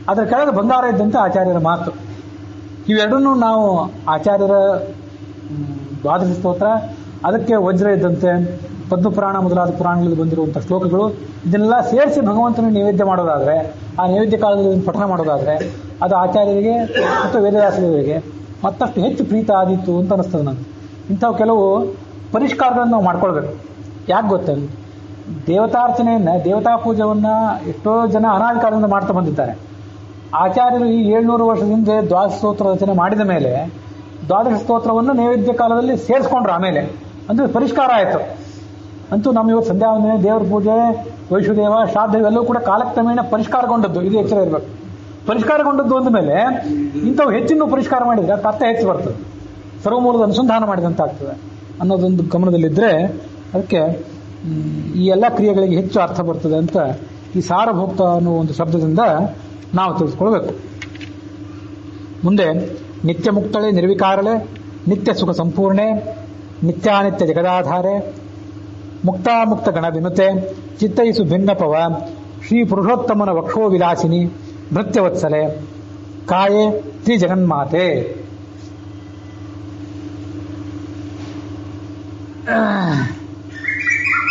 ಅದರ ಕೆಳಗೆ ಬಂಗಾರ ಇದ್ದಂತೆ ಆಚಾರ್ಯರ ಮಾತು. ಇವೆರಡನ್ನೂ ನಾವು ಆಚಾರ್ಯರ ದ್ವಾದಶ ಸ್ತೋತ್ರ, ಅದಕ್ಕೆ ವಜ್ರ ಇದ್ದಂತೆ ಪದ್ಮಪುರಾಣ ಮೊದಲಾದ ಪುರಾಣಗಳಲ್ಲಿ ಬಂದಿರುವಂಥ ಶ್ಲೋಕಗಳು, ಇದನ್ನೆಲ್ಲ ಸೇರಿಸಿ ಭಗವಂತನ ನೈವೇದ್ಯ ಮಾಡೋದಾದರೆ, ಆ ನೈವೇದ್ಯ ಕಾಲದಲ್ಲಿ ಪಠಣ ಮಾಡೋದಾದರೆ ಅದು ಆಚಾರ್ಯರಿಗೆ ಮತ್ತು ವೇದವ್ಯಾಸರಿಗೆ ಮತ್ತಷ್ಟು ಹೆಚ್ಚು ಪ್ರೀತ ಆದೀತು ಅಂತ ಅನ್ನಿಸ್ತದೆ ನನಗೆ. ಇಂಥವು ಕೆಲವು ಪರಿಷ್ಕಾರಗಳನ್ನು ನಾವು ಮಾಡ್ಕೊಳ್ಬೇಕು. ಯಾಕೆ ಗೊತ್ತೇ, ದೇವತಾರ್ಚನೆಯನ್ನು, ದೇವತಾ ಪೂಜೆಯನ್ನು ಎಷ್ಟೋ ಜನ ಅನಾದಿ ಕಾಲದಿಂದ ಮಾಡ್ತಾ ಬಂದಿದ್ದಾರೆ. ಆಚಾರ್ಯರು ಈ 700 ವರ್ಷದ ಹಿಂದೆ ದ್ವಾದಶ ಸ್ತೋತ್ರ ರಚನೆ ಮಾಡಿದ ಮೇಲೆ ದ್ವಾದಶ ಸ್ತೋತ್ರವನ್ನು ನೈವೇದ್ಯ ಕಾಲದಲ್ಲಿ ಸೇರಿಸ್ಕೊಂಡ್ರು. ಆಮೇಲೆ ಅಂದರೆ ಪರಿಷ್ಕಾರ ಆಯಿತು. ಅಂತೂ ನಮ್ಮ ಇವತ್ತು ಸಂಧ್ಯಾವಂದನೆ, ದೇವರ ಪೂಜೆ, ವೈಶ್ವದೇವ, ಶ್ರಾದ್ದ ಇವೆಲ್ಲವೂ ಕೂಡ ಕಾಲಕ್ರಮೇಣ ಪರಿಷ್ಕಾರಗೊಂಡದ್ದು. ಇದು ಎಚ್ಚರ ಇರಬೇಕು. ಪರಿಷ್ಕಾರಗೊಂಡದ್ದು ಅಂದ ಮೇಲೆ ಇಂಥವು ಹೆಚ್ಚಿನ ಪರಿಷ್ಕಾರ ಮಾಡಿದರೆ ಅರ್ಥ ಹೆಚ್ಚು ಬರ್ತದೆ, ಸರ್ವಮೂಲದ ಅನುಸಂಧಾನ ಮಾಡಿದಂತಾಗ್ತದೆ ಅನ್ನೋದೊಂದು ಗಮನದಲ್ಲಿದ್ದರೆ ಅದಕ್ಕೆ ಈ ಎಲ್ಲ ಕ್ರಿಯೆಗಳಿಗೆ ಹೆಚ್ಚು ಅರ್ಥ ಬರ್ತದೆ ಅಂತ ಈ ಸಾರಭೋಕ್ತ ಅನ್ನೋ ಒಂದು ಶಬ್ದದಿಂದ ನಾವು ತಿಳಿಸ್ಕೊಳ್ಬೇಕು. ಮುಂದೆ ನಿತ್ಯ ಮುಕ್ತಳೆ ನಿರ್ವಿಕಾರಳೆ, ನಿತ್ಯ ಸುಖ ಸಂಪೂರ್ಣೆ, ನಿತ್ಯಾನಿತ್ಯ ಜಗದಾಧಾರೆ, ಮುಕ್ತಾಮುಕ್ತ ಗಣ ವಿನುತೆ, ಚಿತ್ತೈಸು ಭಿನ್ನಪವ, ಶ್ರೀ ಪುರುಷೋತ್ತಮನ ವಕ್ಷೋ ವಿಲಾಸಿನಿ, ಭೃತ್ಯವತ್ಸಲೆ, ಕಾಯೆ ಶ್ರೀ ಜಗನ್ಮಾತೆ.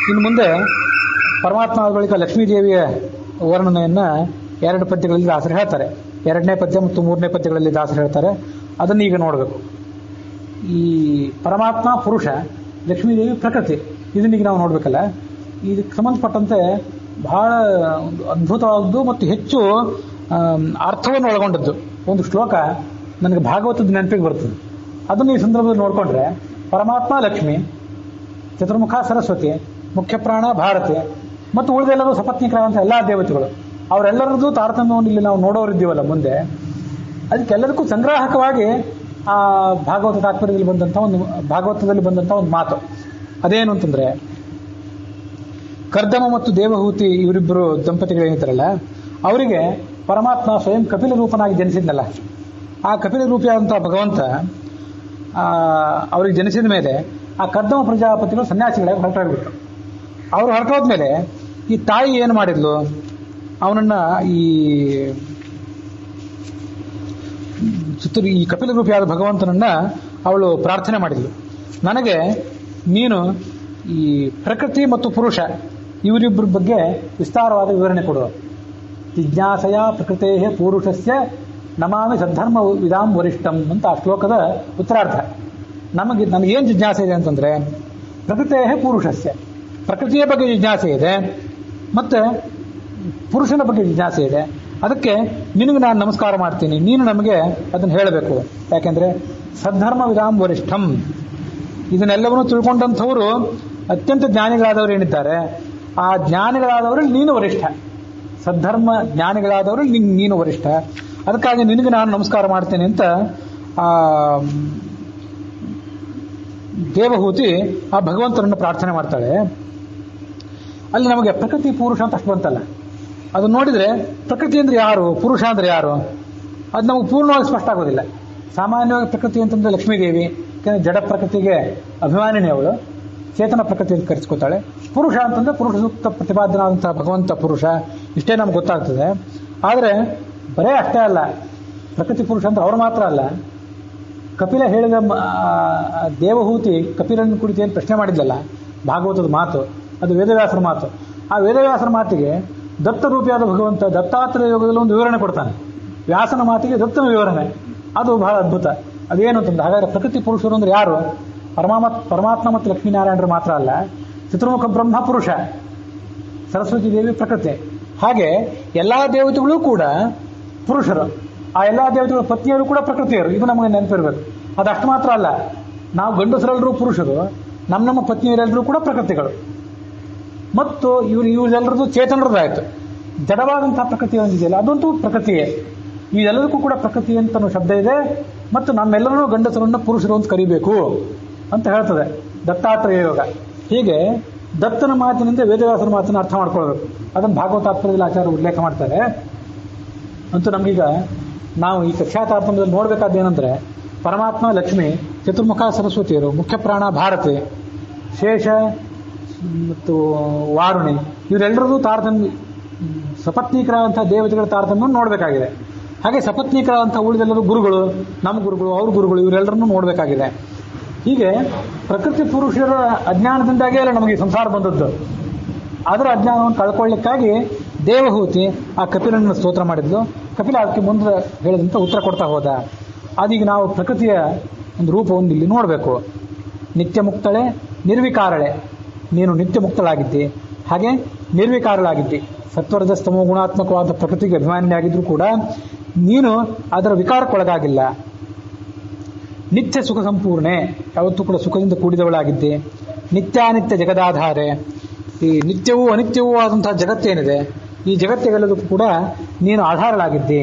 ಇನ್ನು ಮುಂದೆ ಪರಮಾತ್ಮ ಆದ ಬಳಿಕ ಲಕ್ಷ್ಮೀದೇವಿಯ ವರ್ಣನೆಯನ್ನ 2 ಪದ್ಯಗಳಲ್ಲಿ ದಾಸರು ಹೇಳ್ತಾರೆ. 2ನೇ ಪದ್ಯ ಮತ್ತು 3ನೇ ಪದ್ಯಗಳಲ್ಲಿ ದಾಸರು ಹೇಳ್ತಾರೆ. ಅದನ್ನು ಈಗ ನೋಡಬೇಕು. ಈ ಪರಮಾತ್ಮ ಪುರುಷ, ಲಕ್ಷ್ಮೀದೇವಿ ಪ್ರಕೃತಿ, ಇದನ್ನೀಗ ನಾವು ನೋಡ್ಬೇಕಲ್ಲ. ಇದಕ್ಕೆ ಸಂಬಂಧಪಟ್ಟಂತೆ ಬಹಳ ಒಂದು ಅದ್ಭುತವಾದದ್ದು ಮತ್ತು ಹೆಚ್ಚು ಅರ್ಥವನ್ನು ಒಳಗೊಂಡದ್ದು ಒಂದು ಶ್ಲೋಕ ನನಗೆ ಭಾಗವತದ ನೆನಪಿಗೆ ಬರ್ತದೆ. ಅದನ್ನು ಈ ಸಂದರ್ಭದಲ್ಲಿ ನೋಡಿಕೊಂಡ್ರೆ ಪರಮಾತ್ಮ ಲಕ್ಷ್ಮಿ, ಚತುರ್ಮುಖ ಸರಸ್ವತಿ, ಮುಖ್ಯ ಪ್ರಾಣ ಭಾರತಿ ಮತ್ತು ಉಳಿದೆಲ್ಲರೂ ಸಪತ್ನೀಕರಾದಂಥ ಎಲ್ಲ ದೇವತೆಗಳು, ಅವರೆಲ್ಲರದ್ದು ತಾರತಮ್ಯವನ್ನು ಇಲ್ಲಿ ನಾವು ನೋಡೋರಿದ್ದೀವಲ್ಲ ಮುಂದೆ, ಅದಕ್ಕೆಲ್ಲದಕ್ಕೂ ಸಂಗ್ರಾಹಕವಾಗಿ ಆ ಭಾಗವತದಲ್ಲಿ ಬಂದಂಥ ಒಂದು ಮಾತು ಅದೇನು ಅಂತಂದ್ರೆ, ಕರ್ದಮ ಮತ್ತು ದೇವಹೂತಿ ಇವರಿಬ್ಬರು ದಂಪತಿಗಳು ಏನಿದ್ದಾರಲ್ಲ, ಅವರಿಗೆ ಪರಮಾತ್ಮ ಸ್ವಯಂ ಕಪಿಲ ರೂಪನಾಗಿ ಜನಿಸಿದ್ನಲ್ಲ. ಆ ಕಪಿಲ ರೂಪಿಯಾದಂತಹ ಭಗವಂತ ಅವರಿಗೆ ಜನಿಸಿದ ಮೇಲೆ ಆ ಕರ್ದಮ ಪ್ರಜಾಪತಿಗಳು ಸನ್ಯಾಸಿಗಳಾಗಿ ಹೊರಟೋಗ್ಬಿಟ್ರು. ಅವರು ಹೊರಟೋದ್ಮೇಲೆ ಈ ತಾಯಿ ಏನು ಮಾಡಿದ್ಲು, ಅವನನ್ನ ಈ ಕಪಿಲ ರೂಪಿಯಾದ ಭಗವಂತನನ್ನ ಅವಳು ಪ್ರಾರ್ಥನೆ ಮಾಡಿದ್ಲು, ನನಗೆ ನೀನು ಈ ಪ್ರಕೃತಿ ಮತ್ತು ಪುರುಷ ಇವರಿಬ್ಬರ ಬಗ್ಗೆ ವಿಸ್ತಾರವಾದ ವಿವರಣೆ ಕೊಡು. ಜಿಜ್ಞಾಸಯ ಪ್ರಕೃತೇ ಪುರುಷಸ್ಯ ನಮಾಮಿ ಸದ್ಧರ್ಮ ವಿಧಾಂ ವರಿಷ್ಠಂ ಅಂತ ಆ ಶ್ಲೋಕದ ಉತ್ತರಾರ್ಥ. ನನಗೇನು ಜಿಜ್ಞಾಸೆ ಇದೆ ಅಂತಂದ್ರೆ, ಪ್ರಕೃತೇ ಪುರುಷಸ್ಯ, ಪ್ರಕೃತಿಯ ಬಗ್ಗೆ ಜಿಜ್ಞಾಸೆ ಇದೆ, ಮತ್ತೆ ಪುರುಷನ ಬಗ್ಗೆ ಜಿಜ್ಞಾಸೆ ಇದೆ. ಅದಕ್ಕೆ ನಿನಗೆ ನಾನು ನಮಸ್ಕಾರ ಮಾಡ್ತೀನಿ, ನೀನು ನಮಗೆ ಅದನ್ನು ಹೇಳಬೇಕು. ಯಾಕೆಂದ್ರೆ ಸದ್ಧರ್ಮ ವಿಧಾಂ ವರಿಷ್ಠಂ, ಇದನ್ನೆಲ್ಲವನ್ನೂ ತಿಳ್ಕೊಂಡಂಥವರು ಅತ್ಯಂತ ಜ್ಞಾನಿಗಳಾದವರು ಏನಿದ್ದಾರೆ, ಆ ಜ್ಞಾನಿಗಳಾದವರಲ್ಲಿ ನೀನು ವರಿಷ್ಠ. ಸದ್ಧರ್ಮ ಜ್ಞಾನಿಗಳಾದವರಲ್ಲಿ ನೀನು ವರಿಷ್ಠ. ಅದಕ್ಕಾಗಿ ನಿನಗೆ ನಾನು ನಮಸ್ಕಾರ ಮಾಡ್ತೇನೆ ಅಂತ ಆ ದೇವಹೂತಿ ಆ ಭಗವಂತನನ್ನು ಪ್ರಾರ್ಥನೆ ಮಾಡ್ತಾಳೆ. ಅಲ್ಲಿ ನಮಗೆ ಪ್ರಕೃತಿ ಪುರುಷ ಅಂತ ಅಷ್ಟು ಬಂತಲ್ಲ, ಅದು ನೋಡಿದ್ರೆ ಪ್ರಕೃತಿ ಅಂದ್ರೆ ಯಾರು, ಪುರುಷ ಅಂದ್ರೆ ಯಾರು, ಅದು ನಮಗೆ ಪೂರ್ಣವಾಗಿ ಸ್ಪಷ್ಟ ಆಗೋದಿಲ್ಲ. ಸಾಮಾನ್ಯವಾಗಿ ಪ್ರಕೃತಿ ಅಂತಂದ್ರೆ ಲಕ್ಷ್ಮೀದೇವಿ, ಜಡ ಪ್ರಕೃತಿಗೆ ಅಭಿಮಾನಿನಿ ಅವಳು, ಚೇತನ ಪ್ರಕೃತಿಯಲ್ಲಿ ಕರೆಸ್ಕೊತಾಳೆ. ಪುರುಷ ಅಂತಂದ್ರೆ ಪುರುಷ ಸೂಕ್ತ ಪ್ರತಿಪಾದನಾದಂತಹ ಭಗವಂತ ಪುರುಷ, ಇಷ್ಟೇ ನಮ್ಗೆ ಗೊತ್ತಾಗ್ತದೆ. ಆದರೆ ಬರೇ ಅಷ್ಟೇ ಅಲ್ಲ, ಪ್ರಕೃತಿ ಪುರುಷ ಅಂದ್ರೆ ಅವ್ರು ಮಾತ್ರ ಅಲ್ಲ. ಕಪಿಲ ಹೇಳಿದ ದೇವಹೂತಿ ಕಪಿಲನ ಕುರಿತು ಏನು ಪ್ರಶ್ನೆ ಮಾಡಿದ್ಲಲ್ಲ, ಭಾಗವತದ ಮಾತು, ಅದು ವೇದವ್ಯಾಸರ ಮಾತು. ಆ ವೇದವ್ಯಾಸರ ಮಾತಿಗೆ ದತ್ತರೂಪಿಯಾದ ಭಗವಂತ ದತ್ತಾತ್ರೇಯ ಯೋಗದಲ್ಲಿ ಒಂದು ವಿವರಣೆ ಕೊಡ್ತಾನೆ. ವ್ಯಾಸನ ಮಾತಿಗೆ ದತ್ತನ ವಿವರಣೆ, ಅದು ಬಹಳ ಅದ್ಭುತ. ಅದೇನು ಅಂತಂದ್ರೆ, ಹಾಗಾದ್ರೆ ಪ್ರಕೃತಿ ಪುರುಷರು ಅಂದ್ರೆ ಯಾರು? ಪರಮಾತ್ಮ ಮತ್ತು ಲಕ್ಷ್ಮೀನಾರಾಯಣರು ಮಾತ್ರ ಅಲ್ಲ, ಚತುರ್ಮುಖ ಬ್ರಹ್ಮ ಪುರುಷ, ಸರಸ್ವತಿ ದೇವಿ ಪ್ರಕೃತಿ. ಹಾಗೆ ಎಲ್ಲಾ ದೇವತೆಗಳು ಕೂಡ ಪುರುಷರು, ಆ ಎಲ್ಲಾ ದೇವತೆಗಳ ಪತ್ನಿಯರು ಕೂಡ ಪ್ರಕೃತಿಯರು. ಇದು ನಮಗೆ ನೆನಪಿರ್ಬೇಕು. ಅದಷ್ಟು ಮಾತ್ರ ಅಲ್ಲ, ನಾವು ಗಂಡಸರೆಲ್ಲರೂ ಪುರುಷರು, ನಮ್ಮ ಪತ್ನಿಯರೆಲ್ಲರೂ ಕೂಡ ಪ್ರಕೃತಿಗಳು. ಮತ್ತು ಇವರೆಲ್ಲರದ್ದು ಚೇತನರದಾಯಿತು. ಜಡವಾದಂತಹ ಪ್ರಕೃತಿ ಒಂದಿದೆಯಲ್ಲ, ಅದಂತೂ ಪ್ರಕೃತಿಯೇ. ಇದೆಲ್ಲದಕ್ಕೂ ಕೂಡ ಪ್ರಕೃತಿ ಅಂತ ಶಬ್ದ ಇದೆ. ಮತ್ತು ನಮ್ಮೆಲ್ಲರೂ ಗಂಡಸರನ್ನ ಪುರುಷರು ಅಂತ ಕರಿಬೇಕು ಅಂತ ಹೇಳ್ತದೆ ದತ್ತಾತ್ರೇಯ ಯೋಗ. ಹೀಗೆ ದತ್ತನ ಮಾತಿನಿಂದ ವೇದವ್ಯಾಸರ ಮಾತನ್ನು ಅರ್ಥ ಮಾಡ್ಕೊಳ್ಬೇಕು. ಅದನ್ನು ಭಾಗವತಾತ್ಮದಲ್ಲಿ ಆಚಾರ್ಯರು ಉಲ್ಲೇಖ ಮಾಡ್ತಾರೆ. ಅಂತೂ ನಮಗೀಗ ನಾವು ಈ ಕಕ್ಷಾತಾತ್ಮದಲ್ಲಿ ನೋಡ್ಬೇಕಾದ್ದೇನೆಂದ್ರೆ, ಪರಮಾತ್ಮ ಲಕ್ಷ್ಮಿ, ಚತುರ್ಮುಖ ಸರಸ್ವತಿಯರು, ಮುಖ್ಯ ಪ್ರಾಣ ಭಾರತಿ, ಶೇಷ ಮತ್ತು ವಾರುಣಿ, ಇವರೆಲ್ಲರದ್ದು ತಾರತಮ್ಯ, ಸಪತ್ನೀಕರಾದಂತಹ ದೇವತೆಗಳ ತಾರತಮ್ಯವನ್ನು ನೋಡಬೇಕಾಗಿದೆ. ಹಾಗೆ ಸಪತ್ನೀಕರಾದಂತಹ ಉಳಿದೆಲ್ಲರೂ ಗುರುಗಳು, ನಮ್ಮ ಗುರುಗಳು, ಅವ್ರ ಗುರುಗಳು, ಇವರೆಲ್ಲರನ್ನೂ ನೋಡಬೇಕಾಗಿದೆ. ಹೀಗೆ ಪ್ರಕೃತಿ ಪುರುಷರ ಅಜ್ಞಾನದಿಂದಾಗೇ ಅಲ್ಲ ನಮಗೆ ಸಂಸಾರ ಬಂದದ್ದು. ಅದರ ಅಜ್ಞಾನವನ್ನು ಕಳ್ಕೊಳ್ಳಿಕ್ಕಾಗಿ ದೇವಹೂತಿ ಆ ಕಪಿಲನ್ನು ಸ್ತೋತ್ರ ಮಾಡಿದ್ಲು. ಕಪಿಲ ಅದಕ್ಕೆ ಮುಂದೆ ಹೇಳಿದಂತ ಉತ್ತರ ಕೊಡ್ತಾ ಹೋದ. ಅದೀಗ ನಾವು ಪ್ರಕೃತಿಯ ಒಂದು ರೂಪವನ್ನು ಇಲ್ಲಿ ನೋಡಬೇಕು. ನಿತ್ಯ ಮುಕ್ತಳೆ, ನಿರ್ವಿಕಾರಳೆ. ನೀನು ನಿತ್ಯ ಮುಕ್ತಳಾಗಿದ್ದಿ, ಹಾಗೆ ನಿರ್ವಿಕಾರಳಾಗಿದ್ದಿ. ಸತ್ವರದ ಸ್ತಮೋ ಗುಣಾತ್ಮಕವಾದ ಪ್ರಕೃತಿಗೆ ಅಭಿಮಾನಿಯಾಗಿದ್ರೂ ಕೂಡ ನೀನು ಅದರ ವಿಕಾರಕ್ಕೊಳಗಾಗಿಲ್ಲ. ನಿತ್ಯ ಸುಖ ಸಂಪೂರ್ಣೆ, ಯಾವತ್ತೂ ಕೂಡ ಸುಖದಿಂದ ಕೂಡಿದವಳಾಗಿದ್ದೆ. ನಿತ್ಯಾನಿತ್ಯ ಜಗದಾಧಾರೆ, ಈ ನಿತ್ಯವೂ ಅನಿತ್ಯವೂ ಆದಂತಹ ಜಗತ್ತೇನಿದೆ, ಈ ಜಗತ್ತಿಗೆಲ್ಲದಕ್ಕೂ ಕೂಡ ನೀನು ಆಧಾರಳಾಗಿದ್ದಿ.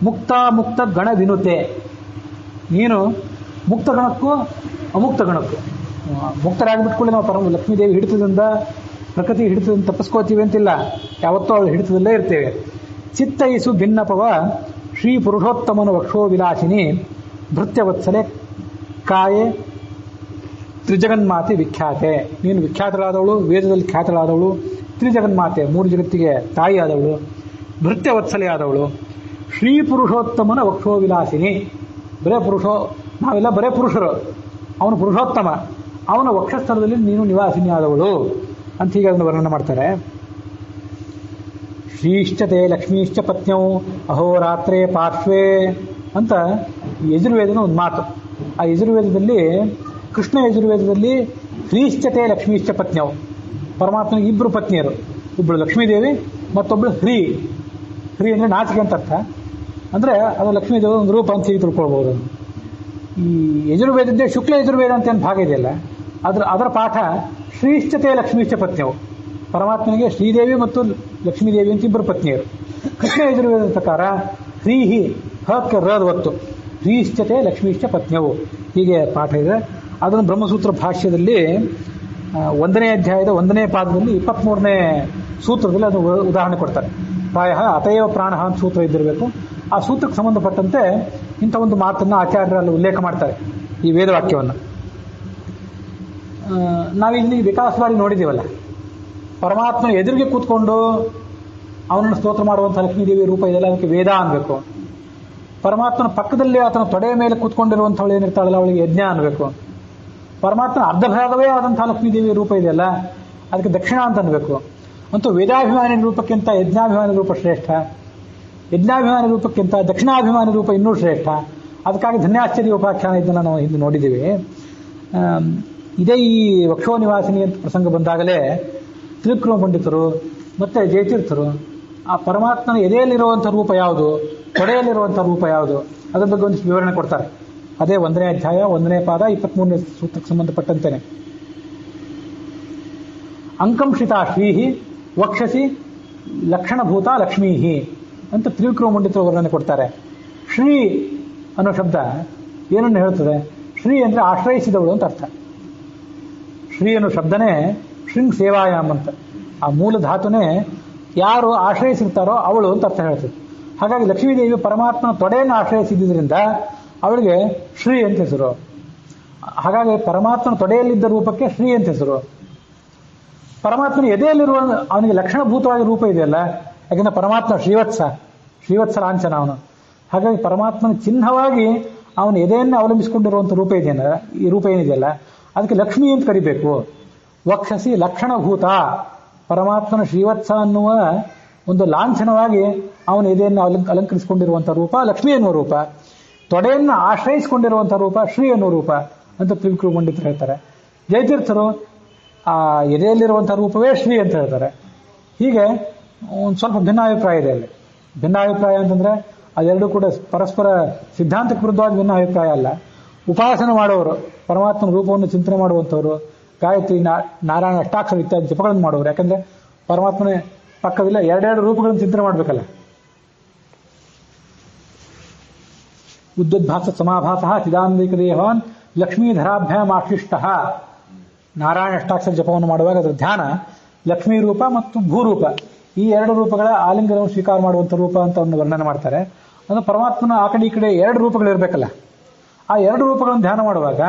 ಮುಕ್ತ ಗಣ ವಿನುತೆ, ನೀನು ಮುಕ್ತ ಗಣಕ್ಕೂ ಅಮುಕ್ತ ಗಣಕ್ಕೂ. ಮುಕ್ತರಾಗಿಬಿಟ್ಕೊಳ್ಳಿ ನಾವು ಲಕ್ಷ್ಮೀದೇವಿ ಹಿಡಿತದಿಂದ, ಪ್ರಕೃತಿ ಹಿಡಿತದಿಂದ ತಪ್ಪಿಸ್ಕೋತೀವಿ ಅಂತಿಲ್ಲ, ಯಾವತ್ತೂ ಅವಳು ಹಿಡಿತದಲ್ಲೇ ಇರ್ತೇವೆ. ಚಿತ್ತೈಸು ಭಿನ್ನಪವ ಶ್ರೀ ಪುರುಷೋತ್ತಮನ ವಕ್ಷೋ ವಿಲಾಸಿನಿ ಭೃತ್ಯವತ್ಸಲೆ ಕಾಯೆ ತ್ರಿಜಗನ್ಮಾತೆ ವಿಖ್ಯಾತೆ. ನೀನು ವಿಖ್ಯಾತಳಾದವಳು, ವೇದದಲ್ಲಿ ಖ್ಯಾತಳಾದವಳು, ತ್ರಿಜಗನ್ಮಾತೆ, 3 ಜಗತ್ತಿಗೆ ತಾಯಿಯಾದವಳು, ಭೃತ್ಯವತ್ಸಲೆಯಾದವಳು, ಶ್ರೀ ಪುರುಷೋತ್ತಮನ ವಕ್ಷೋ ವಿಲಾಸಿನಿ. ನಾವೆಲ್ಲ ಬರೇ ಪುರುಷರು, ಅವನು ಪುರುಷೋತ್ತಮ. ಅವನ ವಕ್ಷಸ್ಥಳದಲ್ಲಿ ನೀನು ನಿವಾಸಿನಿಯಾದವಳು ಅಂತ ಹೀಗೆ ಅದನ್ನು ವರ್ಣನೆ ಮಾಡ್ತಾರೆ. ಶ್ರೀಶ್ಚತೆ ಲಕ್ಷ್ಮೀಶ್ಚ ಪತ್ನ್ಯವು ಅಹೋರಾತ್ರೇ ಪಾರ್ಶ್ವೇ ಅಂತ ಯಜುರ್ವೇದನ ಒಂದು ಮಾತು. ಆ ಯಜುರ್ವೇದದಲ್ಲಿ, ಕೃಷ್ಣ ಯಜುರ್ವೇದದಲ್ಲಿ ಶ್ರೀಶ್ಚತೆ ಲಕ್ಷ್ಮೀಶ್ಚ ಪತ್ನ್ಯವು, ಪರಮಾತ್ಮನಿಗೆ ಇಬ್ಬರು ಪತ್ನಿಯರು, ಇಬ್ಬಳು ಲಕ್ಷ್ಮೀದೇವಿ ಮತ್ತೊಬ್ಬಳು ಹ್ರೀ. ಹ್ರೀ ಅಂದರೆ ನಾಚಿಕೆ ಅಂತ ಅರ್ಥ. ಅಂದರೆ ಅದು ಲಕ್ಷ್ಮೀದೇವಿ ಒಂದು ರೂಪ ಅಂತ ಹೀಗೆ ತಿಳ್ಕೊಳ್ಬೋದು. ಈ ಯಜುರ್ವೇದದ್ದೇ ಶುಕ್ಲ ಯಜುರ್ವೇದ ಅಂತ ಏನು ಭಾಗ ಇದೆಯಲ್ಲ, ಅದರ ಪಾಠ ಶ್ರೀಶ್ಚತೆ ಲಕ್ಷ್ಮೀಶ್ಚ ಪತ್ನಿಯವು. ಪರಮಾತ್ಮನಿಗೆ ಶ್ರೀದೇವಿ ಮತ್ತು ಲಕ್ಷ್ಮೀದೇವಿ ಅಂತ ಇಬ್ಬರು ಪತ್ನಿಯರು. ಕೃಷ್ಣ ಯಜುರ್ವೇದದ ಪ್ರಕಾರ ಹ್ರೀಹಿ ಹಕ್ಕೆ ರದ ಒತ್ತು, ಶ್ರೀಶ್ಚತೆ ಲಕ್ಷ್ಮೀಶ್ಚ ಪತ್ನಿಯವು ಹೀಗೆ ಪಾಠ ಇದೆ. ಅದನ್ನು ಬ್ರಹ್ಮಸೂತ್ರ ಭಾಷ್ಯದಲ್ಲಿ 1ನೇ ಅಧ್ಯಾಯದ 1ನೇ ಪಾದದಲ್ಲಿ 23ನೇ ಸೂತ್ರದಲ್ಲಿ ಅದು ಉದಾಹರಣೆ ಕೊಡ್ತಾರೆ. ಪ್ರಾಯ ಅತಯವ ಪ್ರಾಣ ಅಂತ ಸೂತ್ರ ಇದ್ದಿರಬೇಕು. ಆ ಸೂತ್ರಕ್ಕೆ ಸಂಬಂಧಪಟ್ಟಂತೆ ಇಂಥ ಒಂದು ಮಾತನ್ನು ಆಚಾರ್ಯರಲ್ಲಿ ಉಲ್ಲೇಖ ಮಾಡ್ತಾರೆ, ಈ ವೇದವಾಕ್ಯವನ್ನು. ನಾವಿಲ್ಲಿ ವಿಕಾಸವಾಗಿ ನೋಡಿದ್ದೀವಲ್ಲ, ಪರಮಾತ್ಮ ಎದುರಿಗೆ ಕೂತ್ಕೊಂಡು ಅವನನ್ನು ಸ್ತೋತ್ರ ಮಾಡುವಂಥ ಲಕ್ಷ್ಮೀದೇವಿ ರೂಪ ಇದೆಲ್ಲ, ಅದಕ್ಕೆ ವೇದ ಅನ್ಬೇಕು. ಪರಮಾತ್ಮನ ಪಕ್ಕದಲ್ಲಿ ಆತನ ತೊಡೆಯ ಮೇಲೆ ಕೂತ್ಕೊಂಡಿರುವಂಥವಳು ಏನಿರ್ತಾಳಲ್ಲ, ಅವಳಿಗೆ ಯಜ್ಞ ಅನ್ಬೇಕು. ಪರಮಾತ್ಮನ ಅರ್ಧ ಭಾಗವೇ ಆದಂತಹ ಲಕ್ಷ್ಮೀದೇವಿ ರೂಪ ಇದೆಯಲ್ಲ, ಅದಕ್ಕೆ ದಕ್ಷಿಣ ಅಂತ ಅನ್ಬೇಕು. ಅಂತೂ ವೇದಾಭಿಮಾನಿ ರೂಪಕ್ಕಿಂತ ಯಜ್ಞಾಭಿಮಾನಿ ರೂಪ ಶ್ರೇಷ್ಠ, ಯಜ್ಞಾಭಿಮಾನಿ ರೂಪಕ್ಕಿಂತ ದಕ್ಷಿಣಾಭಿಮಾನಿ ರೂಪ ಇನ್ನೂ ಶ್ರೇಷ್ಠ. ಅದಕ್ಕಾಗಿ ಧನ್ಯಾಶ್ಚರ್ಯ ಉಪಾಖ್ಯಾನ ಇದನ್ನು ನಾವು ಹಿಂದೆ ನೋಡಿದ್ದೀವಿ. ಇದೇ ಈ ವಕ್ಷೋ ನಿವಾಸಿನಿ ಅಂತ ಪ್ರಸಂಗ ಬಂದಾಗಲೇ ತ್ರಿವಿಕ್ರಮ ಪಂಡಿತರು ಮತ್ತೆ ಜಯತೀರ್ಥರು ಆ ಪರಮಾತ್ಮನ ಎದೆಯಲ್ಲಿರುವಂಥ ರೂಪ ಯಾವುದು, ತೊಡೆಯಲ್ಲಿರುವಂಥ ರೂಪ ಯಾವುದು, ಅದರ ಬಗ್ಗೆ ಒಂದಿಷ್ಟು ವಿವರಣೆ ಕೊಡ್ತಾರೆ. ಅದೇ 1ನೇ ಅಧ್ಯಾಯ 1ನೇ ಪಾದ 23ನೇ ಸೂತ್ರಕ್ಕೆ ಸಂಬಂಧಪಟ್ಟಂತೆನೆ. ಅಂಕಂಶಿತ ಶ್ರೀಹಿ ವಕ್ಷಸಿ ಲಕ್ಷಣಭೂತ ಲಕ್ಷ್ಮೀಹಿ ಅಂತ ತ್ರಿವಿಕ್ರಮ ಪಂಡಿತರು ವರ್ಣನೆ ಕೊಡ್ತಾರೆ. ಶ್ರೀ ಅನ್ನೋ ಶಬ್ದ ಏನನ್ನು ಹೇಳುತ್ತದೆ? ಶ್ರೀ ಅಂದರೆ ಆಶ್ರಯಿಸಿದವಳು ಅಂತ ಅರ್ಥ. ಶ್ರೀ ಅನ್ನೋ ಶಬ್ದನೇ ಶೃಂಗ್ ಸೇವಾಯಾಮ್ ಅಂತ. ಆ ಮೂಲ ಧಾತುನೇ ಯಾರು ಆಶ್ರಯಿಸಿರ್ತಾರೋ ಅವಳು ಅಂತ ಅರ್ಥ ಹೇಳ್ತದೆ. ಹಾಗಾಗಿ ಲಕ್ಷ್ಮೀದೇವಿ ಪರಮಾತ್ಮನ ತೊಡೆಯನ್ನು ಆಶ್ರಯಿಸಿದ್ದರಿಂದ ಅವಳಿಗೆ ಶ್ರೀ ಅಂತ ಹೆಸರು. ಹಾಗಾಗಿ ಪರಮಾತ್ಮನ ತೊಡೆಯಲ್ಲಿದ್ದ ರೂಪಕ್ಕೆ ಶ್ರೀ ಅಂತ ಹೆಸರು. ಪರಮಾತ್ಮನ ಎದೆಯಲ್ಲಿರುವ ಅವನಿಗೆ ಲಕ್ಷಣಭೂತವಾಗಿ ರೂಪ ಇದೆಯಲ್ಲ, ಯಾಕೆಂದ್ರೆ ಪರಮಾತ್ಮ ಶ್ರೀವತ್ಸ ಲಾಂಛನ ಅವನು. ಹಾಗಾಗಿ ಪರಮಾತ್ಮನ ಚಿಹ್ನವಾಗಿ ಅವನ ಎದೆಯನ್ನು ಅವಲಂಬಿಸಿಕೊಂಡಿರುವಂಥ ರೂಪ ಇದೆಯಲ್ಲ, ಈ ರೂಪ ಏನಿದೆಯಲ್ಲ ಅದಕ್ಕೆ ಲಕ್ಷ್ಮಿ ಅಂತ ಕರಿಬೇಕು. ವಕ್ಷಸಿ ಲಕ್ಷಣಭೂತ, ಪರಮಾತ್ಮನ ಶ್ರೀವತ್ಸ ಅನ್ನುವ ಒಂದು ಲಾಂಛನವಾಗಿ ಅವನ ಎದೆಯನ್ನು ಅಲಂಕರಿಸಿಕೊಂಡಿರುವಂಥ ರೂಪ ಲಕ್ಷ್ಮಿ ಎನ್ನುವ ರೂಪ. ತೊಡೆಯನ್ನು ಆಶ್ರಯಿಸಿಕೊಂಡಿರುವಂಥ ರೂಪ ಶ್ರೀ ಎನ್ನುವ ರೂಪ ಅಂತ ತ್ರಿವಿಕ್ರಮ ಪಂಡಿತರು ಹೇಳ್ತಾರೆ. ಜಯತೀರ್ಥರು ಆ ಎದೆಯಲ್ಲಿರುವಂಥ ರೂಪವೇ ಶ್ರೀ ಅಂತ ಹೇಳ್ತಾರೆ. ಹೀಗೆ ಒಂದು ಸ್ವಲ್ಪ ಭಿನ್ನಾಭಿಪ್ರಾಯ ಇದೆ ಅಲ್ಲಿ. ಭಿನ್ನಾಭಿಪ್ರಾಯ ಅಂತಂದ್ರೆ ಅದೆರಡೂ ಕೂಡ ಪರಸ್ಪರ ಸಿದ್ಧಾಂತಕ್ಕೆ ವಿರುದ್ಧವಾದ ಭಿನ್ನಾಭಿಪ್ರಾಯ ಅಲ್ಲ. ಉಪಾಸನೆ ಮಾಡುವವರು, ಪರಮಾತ್ಮನ ರೂಪವನ್ನು ಚಿಂತನೆ ಮಾಡುವಂಥವ್ರು, ಗಾಯತ್ರಿ ನಾರಾಯಣ ಅಷ್ಟಾಕ್ಷರ ಇತ್ಯಾದಿ ಜಪಗಳನ್ನು ಮಾಡುವರು. ಯಾಕಂದ್ರೆ ಪರಮಾತ್ಮನೇ ಪಕ್ಕವಿಲ್ಲ, ಎರಡೆರಡು ರೂಪಗಳನ್ನು ಚಿಂತನೆ ಮಾಡಬೇಕಲ್ಲ. ಉದ್ಯೋದ್ಭಾಸ ಸಮಾಭಾಸ ಚಿದಾನಂದಿಕದೇಹವಾನ್ ಲಕ್ಷ್ಮೀಧರಾಭ್ಯಾಮ್ ಆಶ್ಲಿಷ್ಟ. ನಾರಾಯಣ ಅಷ್ಟಾಕ್ಷರ ಜಪವನ್ನು ಮಾಡುವಾಗ ಅದರ ಧ್ಯಾನ ಲಕ್ಷ್ಮೀ ರೂಪ ಮತ್ತು ಭೂರೂಪ, ಈ ಎರಡು ರೂಪಗಳ ಆಲಿಂಗನವನ್ನು ಸ್ವೀಕಾರ ಮಾಡುವಂಥ ರೂಪ ಅಂತ ಒಂದು ವರ್ಣನೆ ಮಾಡ್ತಾರೆ. ಅಂದ್ರೆ ಪರಮಾತ್ಮನ ಆ ಕಡೆ ಈ ಕಡೆ ಎರಡು ರೂಪಗಳಿರಬೇಕಲ್ಲ. ಆ ಎರಡು ರೂಪಗಳನ್ನು ಧ್ಯಾನ ಮಾಡುವಾಗ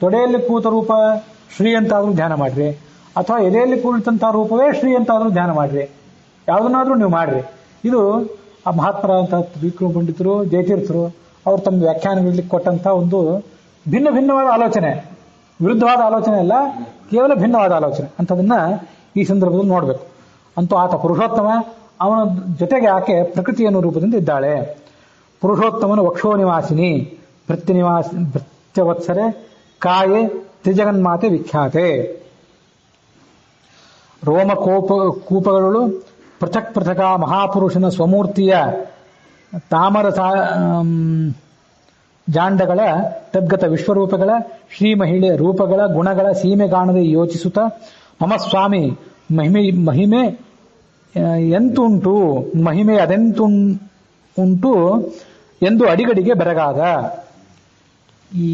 ತೊಡೆಯಲ್ಲಿ ಕೂತ ರೂಪ ಶ್ರೀ ಅಂತಾದರೂ ಧ್ಯಾನ ಮಾಡ್ರಿ, ಅಥವಾ ಎದೆಯಲ್ಲಿ ಕೂಳಿತಂತಹ ರೂಪವೇ ಶ್ರೀ ಅಂತಾದರೂ ಧ್ಯಾನ ಮಾಡ್ರಿ, ಯಾವುದನ್ನಾದ್ರೂ ನೀವು ಮಾಡ್ರಿ. ಇದು ಆ ಮಹಾತ್ಮರಾದಂತಹ ತ್ರಿವಿಕ್ರಮ ಪಂಡಿತರು ಜಯತೀರ್ಥರು ಅವರು ತಮ್ಮ ವ್ಯಾಖ್ಯಾನಗಳಲ್ಲಿ ಕೊಟ್ಟಂತಹ ಒಂದು ಭಿನ್ನ ಭಿನ್ನವಾದ ಆಲೋಚನೆ, ವಿರುದ್ಧವಾದ ಆಲೋಚನೆ ಅಲ್ಲ, ಕೇವಲ ಭಿನ್ನವಾದ ಆಲೋಚನೆ ಅಂತದನ್ನ ಈ ಸಂದರ್ಭದಲ್ಲಿ ನೋಡಬೇಕು. ಅಂತೂ ಆತ ಪುರುಷೋತ್ತಮ, ಅವನ ಜೊತೆಗೆ ಆಕೆ ಪ್ರಕೃತಿ ಅನ್ನೋ ರೂಪದಿಂದ ಇದ್ದಾಳೆ. ಪುರುಷೋತ್ತಮನ ವಕ್ಷೋ ನಿವಾಸಿನಿ ಭೃತ್ಯವತ್ಸರೆ ಕಾಯೆ ತ್ರಿಜಗನ್ಮಾತೆ ವಿಖ್ಯಾತೆ. ಕೂಪಗಳು ಪೃಥಕ್ ಪೃಥಕ ಮಹಾಪುರುಷನ ಸ್ವಮೂರ್ತಿಯ ತಾಮರ ಜಾಂಡಗಳ ತದ್ಗತ ವಿಶ್ವರೂಪಗಳ ಶ್ರೀ ಮಹಿಳೆ ರೂಪಗಳ ಗುಣಗಳ ಸೀಮೆಗಾಣದೆ ಯೋಚಿಸುತ್ತ ಮಮ ಸ್ವಾಮಿ ಮಹಿಮೆ ಎಂತುಂಟು, ಮಹಿಮೆ ಅದೆಂತುಂಟು ಎಂದು ಅಡಿಗಡಿಗೆ ಬೆರಗಾದ. ಈ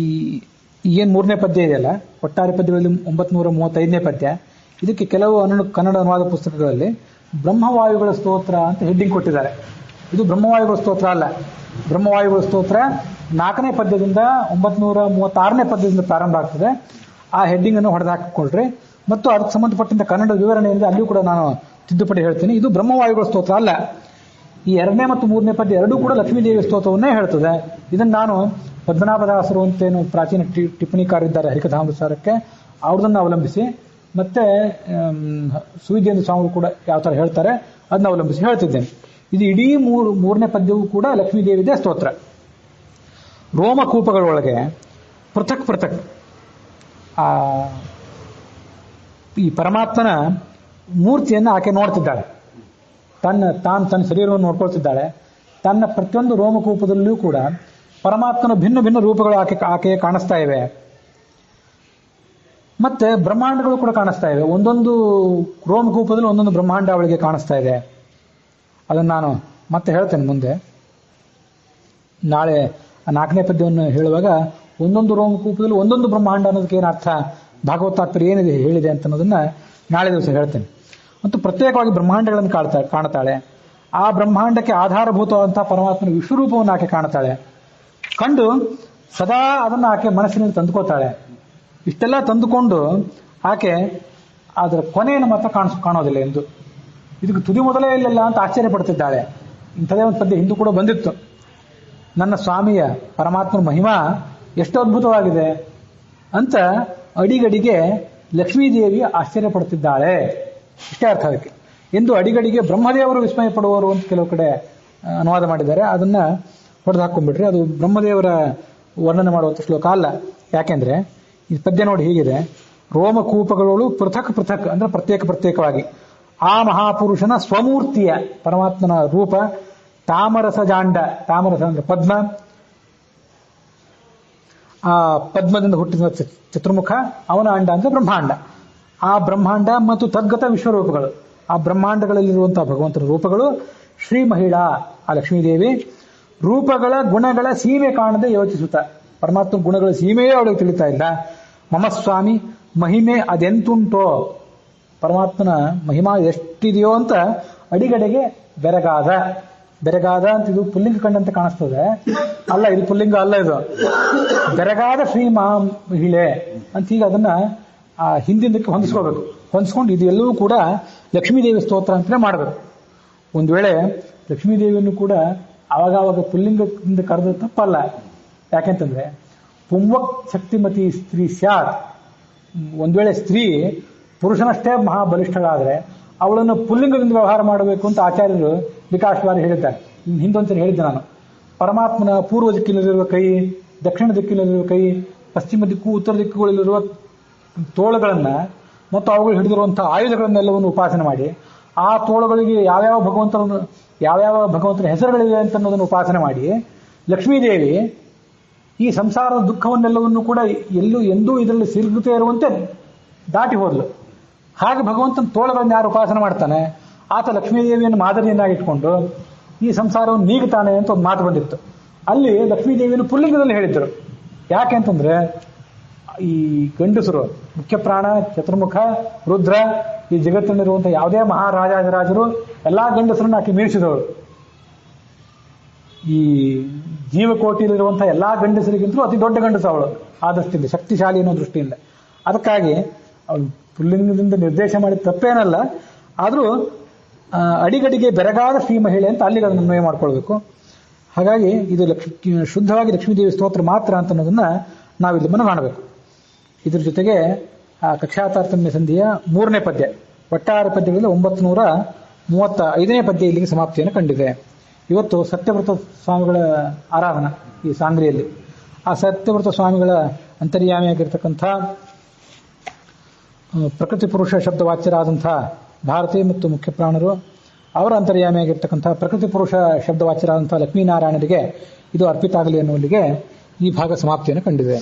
ಏನು 3ನೇ ಪದ್ಯ ಇದೆಯಲ್ಲ, ಒಟ್ಟಾರೆ ಪದ್ಯಗಳಲ್ಲಿ 935ನೇ ಪದ್ಯ. ಇದಕ್ಕೆ ಕೆಲವು ಕನ್ನಡ ಅನುವಾದ ಪುಸ್ತಕಗಳಲ್ಲಿ ಬ್ರಹ್ಮವಾಯುಗಳ ಸ್ತೋತ್ರ ಅಂತ ಹೆಡ್ಡಿಂಗ್ ಕೊಟ್ಟಿದ್ದಾರೆ. ಇದು ಬ್ರಹ್ಮವಾಯುಗಳ ಸ್ತೋತ್ರ ಅಲ್ಲ. ಬ್ರಹ್ಮವಾಯುಗಳ ಸ್ತೋತ್ರ 4ನೇ ಪದ್ಯದಿಂದ 936ನೇ ಪದ್ಯದಿಂದ ಪ್ರಾರಂಭ ಆಗ್ತದೆ. ಆ ಹೆಡ್ಡಿಂಗ್ ಅನ್ನು ಹೊಡೆದು ಹಾಕಿಕೊಳ್ರಿ. ಮತ್ತು ಅದಕ್ಕೆ ಸಂಬಂಧಪಟ್ಟಂತ ಕನ್ನಡ ವಿವರಣೆಯಿಂದ ಅಲ್ಲಿಯೂ ಕೂಡ ನಾನು ತಿದ್ದುಪಡಿ ಹೇಳ್ತೀನಿ. ಇದು ಬ್ರಹ್ಮವಾಯುಗಳ ಸ್ತೋತ್ರ ಅಲ್ಲ. ಈ 2ನೇ ಮತ್ತು 3ನೇ ಪದ್ಯ ಎರಡೂ ಕೂಡ ಲಕ್ಷ್ಮೀದೇವಿ ಸ್ತೋತ್ರವನ್ನೇ ಹೇಳ್ತದೆ. ಇದನ್ನು ನಾನು ಪದ್ಮನಾಭದಾಸರು ಅಂತೇನು ಪ್ರಾಚೀನ ಟಿಪ್ಪಣಿಕಾರಿದ್ದಾರೆ ಹರಿಕಥಾಮೃತಸಾರಕ್ಕೆ, ಅವ್ರದನ್ನ ಅವಲಂಬಿಸಿ ಮತ್ತೆ ಸುವಿಜೇಂದ್ರ ಸ್ವಾಮಿಗಳು ಕೂಡ ಯಾವ ತರ ಹೇಳ್ತಾರೆ ಅದನ್ನ ಅವಲಂಬಿಸಿ ಹೇಳ್ತಿದ್ದೇನೆ. ಇದು ಇಡೀ ಮೂರನೇ ಪದ್ಯವೂ ಕೂಡ ಲಕ್ಷ್ಮೀದೇವಿದೇ ಸ್ತೋತ್ರ. ರೋಮಕೂಪಗಳೊಳಗೆ ಪೃಥಕ್ ಪೃಥಕ್ ಈ ಪರಮಾತ್ಮನ ಮೂರ್ತಿಯನ್ನು ಆಕೆ ನೋಡ್ತಿದ್ದಾಳೆ. ತನ್ನ ಶರೀರವನ್ನು ನೋಡ್ಕೊಳ್ತಿದ್ದಾಳೆ. ತನ್ನ ಪ್ರತಿಯೊಂದು ರೋಮಕೂಪದಲ್ಲಿಯೂ ಕೂಡ ಪರಮಾತ್ಮನ ಭಿನ್ನ ಭಿನ್ನ ರೂಪಗಳು ಆಕೆ ಕಾಣಿಸ್ತಾ ಇವೆ. ಮತ್ತೆ ಬ್ರಹ್ಮಾಂಡಗಳು ಕೂಡ ಕಾಣಿಸ್ತಾ ಇವೆ. ಒಂದೊಂದು ರೋಮಕೂಪದಲ್ಲಿ ಒಂದೊಂದು ಬ್ರಹ್ಮಾಂಡ ಅವಳಿಗೆ ಕಾಣಿಸ್ತಾ ಇದೆ. ಅದನ್ನು ನಾನು ಮತ್ತೆ ಹೇಳ್ತೇನೆ ಮುಂದೆ. ನಾಳೆ 4ನೇ ಪದ್ಯವನ್ನು ಹೇಳುವಾಗ ಒಂದೊಂದು ರೋಮಕೂಪದಲ್ಲಿ ಒಂದೊಂದು ಬ್ರಹ್ಮಾಂಡ ಅನ್ನೋದಕ್ಕೆ ಏನು ಅರ್ಥ, ಭಾಗವತ ತಾತ್ಪರ್ಯ ಏನಿದೆ ಹೇಳಿದೆ ಅಂತ ಅನ್ನೋದನ್ನ ನಾಳೆ ದಿವಸ ಹೇಳ್ತೇನೆ. ಮತ್ತು ಪ್ರತ್ಯೇಕವಾಗಿ ಬ್ರಹ್ಮಾಂಡಗಳನ್ನು ಕಾಣ್ತಾಳೆ. ಆ ಬ್ರಹ್ಮಾಂಡಕ್ಕೆ ಆಧಾರಭೂತವಾದಂತಹ ಪರಮಾತ್ಮನ ವಿಶ್ವರೂಪವನ್ನು ಆಕೆ ಕಾಣ್ತಾಳೆ. ಕಂಡು ಸದಾ ಅದನ್ನು ಆಕೆ ಮನಸ್ಸಿನಲ್ಲಿ ತಂದುಕೋತಾಳೆ. ಇಷ್ಟೆಲ್ಲ ತಂದುಕೊಂಡು ಆಕೆ ಅದರ ಕೊನೆಯನ್ನು ಮಾತ್ರ ಕಾಣೋದಿಲ್ಲ ಎಂದು, ಇದಕ್ಕೆ ತುದಿ ಮೊದಲೇ ಇಲ್ಲಲ್ಲ ಅಂತ ಆಶ್ಚರ್ಯ ಪಡ್ತಿದ್ದಾಳೆ. ಇಂಥದೇ ಒಂದು ಪದ್ಯ ಹಿಂದೂ ಕೂಡ ಬಂದಿತ್ತು. ನನ್ನ ಸ್ವಾಮಿಯ ಪರಮಾತ್ಮನ ಮಹಿಮಾ ಎಷ್ಟು ಅದ್ಭುತವಾಗಿದೆ ಅಂತ ಅಡಿಗಡಿಗೆ ಲಕ್ಷ್ಮೀದೇವಿ ಆಶ್ಚರ್ಯ ಪಡ್ತಿದ್ದಾಳೆ. ಇಷ್ಟೇ ಅರ್ಥ ಅದಕ್ಕೆ. ಎಂದು ಅಡಿಗಡಿಗೆ ಬ್ರಹ್ಮದೇವರು ವಿಸ್ಮಯ ಪಡುವವರು ಅಂತ ಕೆಲವು ಕಡೆ ಅನುವಾದ ಮಾಡಿದ್ದಾರೆ. ಅದನ್ನ ಹೊಡೆದು ಹಾಕೊಂಡ್ಬಿಟ್ರೆ ಅದು ಬ್ರಹ್ಮದೇವರ ವರ್ಣನೆ ಮಾಡುವಂಥ ಶ್ಲೋಕ ಅಲ್ಲ. ಯಾಕೆಂದ್ರೆ ಈ ಪದ್ಯ ನೋಡಿ ಹೀಗಿದೆ: ರೋಮಕೂಪಗಳು ಪೃಥಕ್ ಪೃಥಕ್ ಅಂದ್ರೆ ಪ್ರತ್ಯೇಕವಾಗಿ ಆ ಮಹಾಪುರುಷನ ಸ್ವಮೂರ್ತಿಯ ಪರಮಾತ್ಮನ ರೂಪ ತಾಮರಸ ಜಾಂಡ, ತಾಮರಸ ಅಂದ್ರೆ ಪದ್ಮ, ಆ ಪದ್ಮದಿಂದ ಹುಟ್ಟಿದ ಚತುರ್ಮುಖ, ಅವನ ಅಂಡ ಅಂದ್ರೆ ಬ್ರಹ್ಮಾಂಡ. ಆ ಬ್ರಹ್ಮಾಂಡ ಮತ್ತು ತದ್ಗತ ವಿಶ್ವರೂಪಗಳು, ಆ ಬ್ರಹ್ಮಾಂಡಗಳಲ್ಲಿರುವಂತಹ ಭಗವಂತನ ರೂಪಗಳು. ಶ್ರೀ ಮಹಿಳಾ ಆ ಲಕ್ಷ್ಮೀದೇವಿ ರೂಪಗಳ ಗುಣಗಳ ಸೀಮೆ ಕಾಣದೆ ಯೋಚಿಸುತ್ತ, ಪರಮಾತ್ಮ ಗುಣಗಳ ಸೀಮೆಯೇ ಅವಳಿಗೆ ತಿಳಿತಾ ಇಲ್ಲ. ಮಮಸ್ವಾಮಿ ಮಹಿಮೆ ಅದೆಂತುಂಟೋ, ಪರಮಾತ್ಮನ ಮಹಿಮಾ ಎಷ್ಟಿದೆಯೋ ಅಂತ ಅಡಿಗಡೆಗೆ ಬೆರಗಾದ ಅಂತ ಇದು ಪುಲ್ಲಿಂಗ ಕಂಡಂತೆ ಕಾಣಿಸ್ತದೆ. ಅಲ್ಲ, ಇದು ಪುಲ್ಲಿಂಗ ಅಲ್ಲ, ಇದು ಬೆರಗಾದ ಶ್ರೀ ಮಹಿಳೆ ಅಂತ ಈಗ ಅದನ್ನ ಹಿಂದಿಂದಕ್ಕೆ ಹೊಂದಿಸ್ಕೊಂಡು ಇದು ಎಲ್ಲವೂ ಕೂಡ ಲಕ್ಷ್ಮೀದೇವಿ ಸ್ತೋತ್ರ ಅಂತಲೇ ಮಾಡಬೇಕು. ಒಂದು ವೇಳೆ ಲಕ್ಷ್ಮೀದೇವಿಯನ್ನು ಕೂಡ ಆವಾಗ ಪುಲ್ಲಿಂಗದಿಂದ ಕರೆದ ತಪ್ಪಲ್ಲ. ಯಾಕೆಂತಂದ್ರೆ ಪುಂವಕ್ ಶಕ್ತಿಮತಿ ಸ್ತ್ರೀ ಸ್ಯಾತ್, ಒಂದ್ ವೇಳೆ ಸ್ತ್ರೀ ಪುರುಷನಷ್ಟೇ ಮಹಾಬಲಿಷ್ಠಳಾದ್ರೆ ಅವಳನ್ನು ಪುಲ್ಲಿಂಗದಿಂದ ವ್ಯವಹಾರ ಮಾಡಬೇಕು ಅಂತ ಆಚಾರ್ಯರು ವಿಕಾಸವಾರಿ ಹೇಳಿದ್ದಾರೆ. ಹಿಂದೊಂದ್ಸರಿ ಹೇಳಿದ್ದೆ ನಾನು. ಪರಮಾತ್ಮನ ಪೂರ್ವ ದಿಕ್ಕಿನಲ್ಲಿರುವ ಕೈ, ದಕ್ಷಿಣ ದಿಕ್ಕಿನಲ್ಲಿರುವ ಕೈ, ಪಶ್ಚಿಮ ದಿಕ್ಕು ಉತ್ತರ ದಿಕ್ಕುಗಳಲ್ಲಿರುವ ತೋಳುಗಳನ್ನ ಮತ್ತು ಅವುಗಳು ಹಿಡಿದಿರುವಂತಹ ಆಯುಧಗಳನ್ನೆಲ್ಲವನ್ನು ಉಪಾಸನೆ ಮಾಡಿ ಆ ತೋಳುಗಳಿಗೆ ಯಾವ್ಯಾವ ಭಗವಂತನ ಹೆಸರುಗಳಿವೆ ಅಂತ ಅನ್ನೋದನ್ನು ಉಪಾಸನೆ ಮಾಡಿ ಲಕ್ಷ್ಮೀದೇವಿ ಈ ಸಂಸಾರದ ದುಃಖವನ್ನೆಲ್ಲವನ್ನು ಕೂಡ ಎಂದೂ ಇದರಲ್ಲಿ ಸಿಲುಕುತ್ತೇ ಇರುವಂತೆ ದಾಟಿ ಹೋದ್ಲು. ಹಾಗೆ ಭಗವಂತನ ತೋಳುಗಳನ್ನು ಯಾರು ಉಪಾಸನೆ ಮಾಡ್ತಾನೆ ಆತ ಲಕ್ಷ್ಮೀದೇವಿಯನ್ನು ಮಾದರಿಯನ್ನಾಗಿಟ್ಕೊಂಡು ಈ ಸಂಸಾರವನ್ನು ನೀಗುತ್ತಾನೆ ಅಂತ ಒಂದು ಮಾತು ಬಂದಿತ್ತು. ಅಲ್ಲಿ ಲಕ್ಷ್ಮೀದೇವಿಯನ್ನು ಪುಲ್ಲಿಂಗದಲ್ಲಿ ಹೇಳಿದ್ರು. ಯಾಕೆ ಅಂತಂದ್ರೆ ಈ ಗಂಡಸರು, ಮುಖ್ಯ ಪ್ರಾಣ, ಚತುರ್ಮುಖ, ರುದ್ರ, ಈ ಜಗತ್ತಿನಲ್ಲಿರುವಂತಹ ಯಾವುದೇ ಮಹಾರಾಜಾದಿರಾಜರು ಎಲ್ಲಾ ಗಂಡಸರನ್ನು ಆಕೆ ಮೀರಿಸಿದವರು. ಈ ಜೀವಕೋಟಿಯಲ್ಲಿರುವಂತಹ ಎಲ್ಲಾ ಗಂಡಸರಿಗಿಂತಲೂ ಅತಿ ದೊಡ್ಡ ಗಂಡಸು ಅವಳು ಆ ದೃಷ್ಟಿಯಿಂದ, ಶಕ್ತಿಶಾಲಿ ಅನ್ನೋ ದೃಷ್ಟಿಯಿಂದ. ಅದಕ್ಕಾಗಿ ಅವಳು ಪುಲ್ಲಿಂಗದಿಂದ ನಿರ್ದೇಶ ಮಾಡಿದ ತಪ್ಪೇನಲ್ಲ, ಆದರೂ ಅಡಿಗಡಿಗೆ ಬೆರಗಾದ ಶ್ರೀ ಮಹಿಳೆ ಅಂತ ಅಲ್ಲಿಗೆ ಅದನ್ನು ಅನ್ವಯ ಮಾಡ್ಕೊಳ್ಬೇಕು. ಹಾಗಾಗಿ ಇದು ಶುದ್ಧವಾಗಿ ಲಕ್ಷ್ಮೀದೇವಿ ಸ್ತೋತ್ರ ಮಾತ್ರ ಅಂತ ಅನ್ನೋದನ್ನ ನಾವಿಲ್ಲಿ ಕಾಣಬೇಕು. ಇದ್ರ ಜೊತೆಗೆ ಆ ಕಕ್ಷಾತಾರತಮ್ಯ ಸಂಧಿಯ 3ನೇ ಪದ್ಯ, ಒಟ್ಟಾರೆ ಪದ್ಯಗಳಲ್ಲಿ 935ನೇ ಪದ್ಯ ಇಲ್ಲಿಗೆ ಸಮಾಪ್ತಿಯನ್ನು ಕಂಡಿದೆ. ಇವತ್ತು ಸತ್ಯವ್ರತ ಸ್ವಾಮಿಗಳ ಆರಾಧನಾ ಈ ಸಾಂಗ್ರಿಯಲ್ಲಿ. ಆ ಸತ್ಯವ್ರತ ಸ್ವಾಮಿಗಳ ಅಂತರ್ಯಾಮಿಯಾಗಿರ್ತಕ್ಕಂಥ ಪ್ರಕೃತಿ ಪುರುಷ ಶಬ್ದವಾಚ್ಯರಾದಂಥ ಭಾರತಿ ಮತ್ತು ಮುಖ್ಯ ಪ್ರಾಣರು, ಅವರ ಅಂತರ್ಯಾಮಿಯಾಗಿರ್ತಕ್ಕಂಥ ಪ್ರಕೃತಿ ಪುರುಷ ಶಬ್ದವಾಚ್ಯರಾದಂಥ ಲಕ್ಷ್ಮೀನಾರಾಯಣರಿಗೆ ಇದು ಅರ್ಪಿತ ಆಗಲಿ ಅನ್ನುವಲ್ಲಿಗೆ ಈ ಭಾಗ ಸಮಾಪ್ತಿಯನ್ನು ಕಂಡಿದೆ.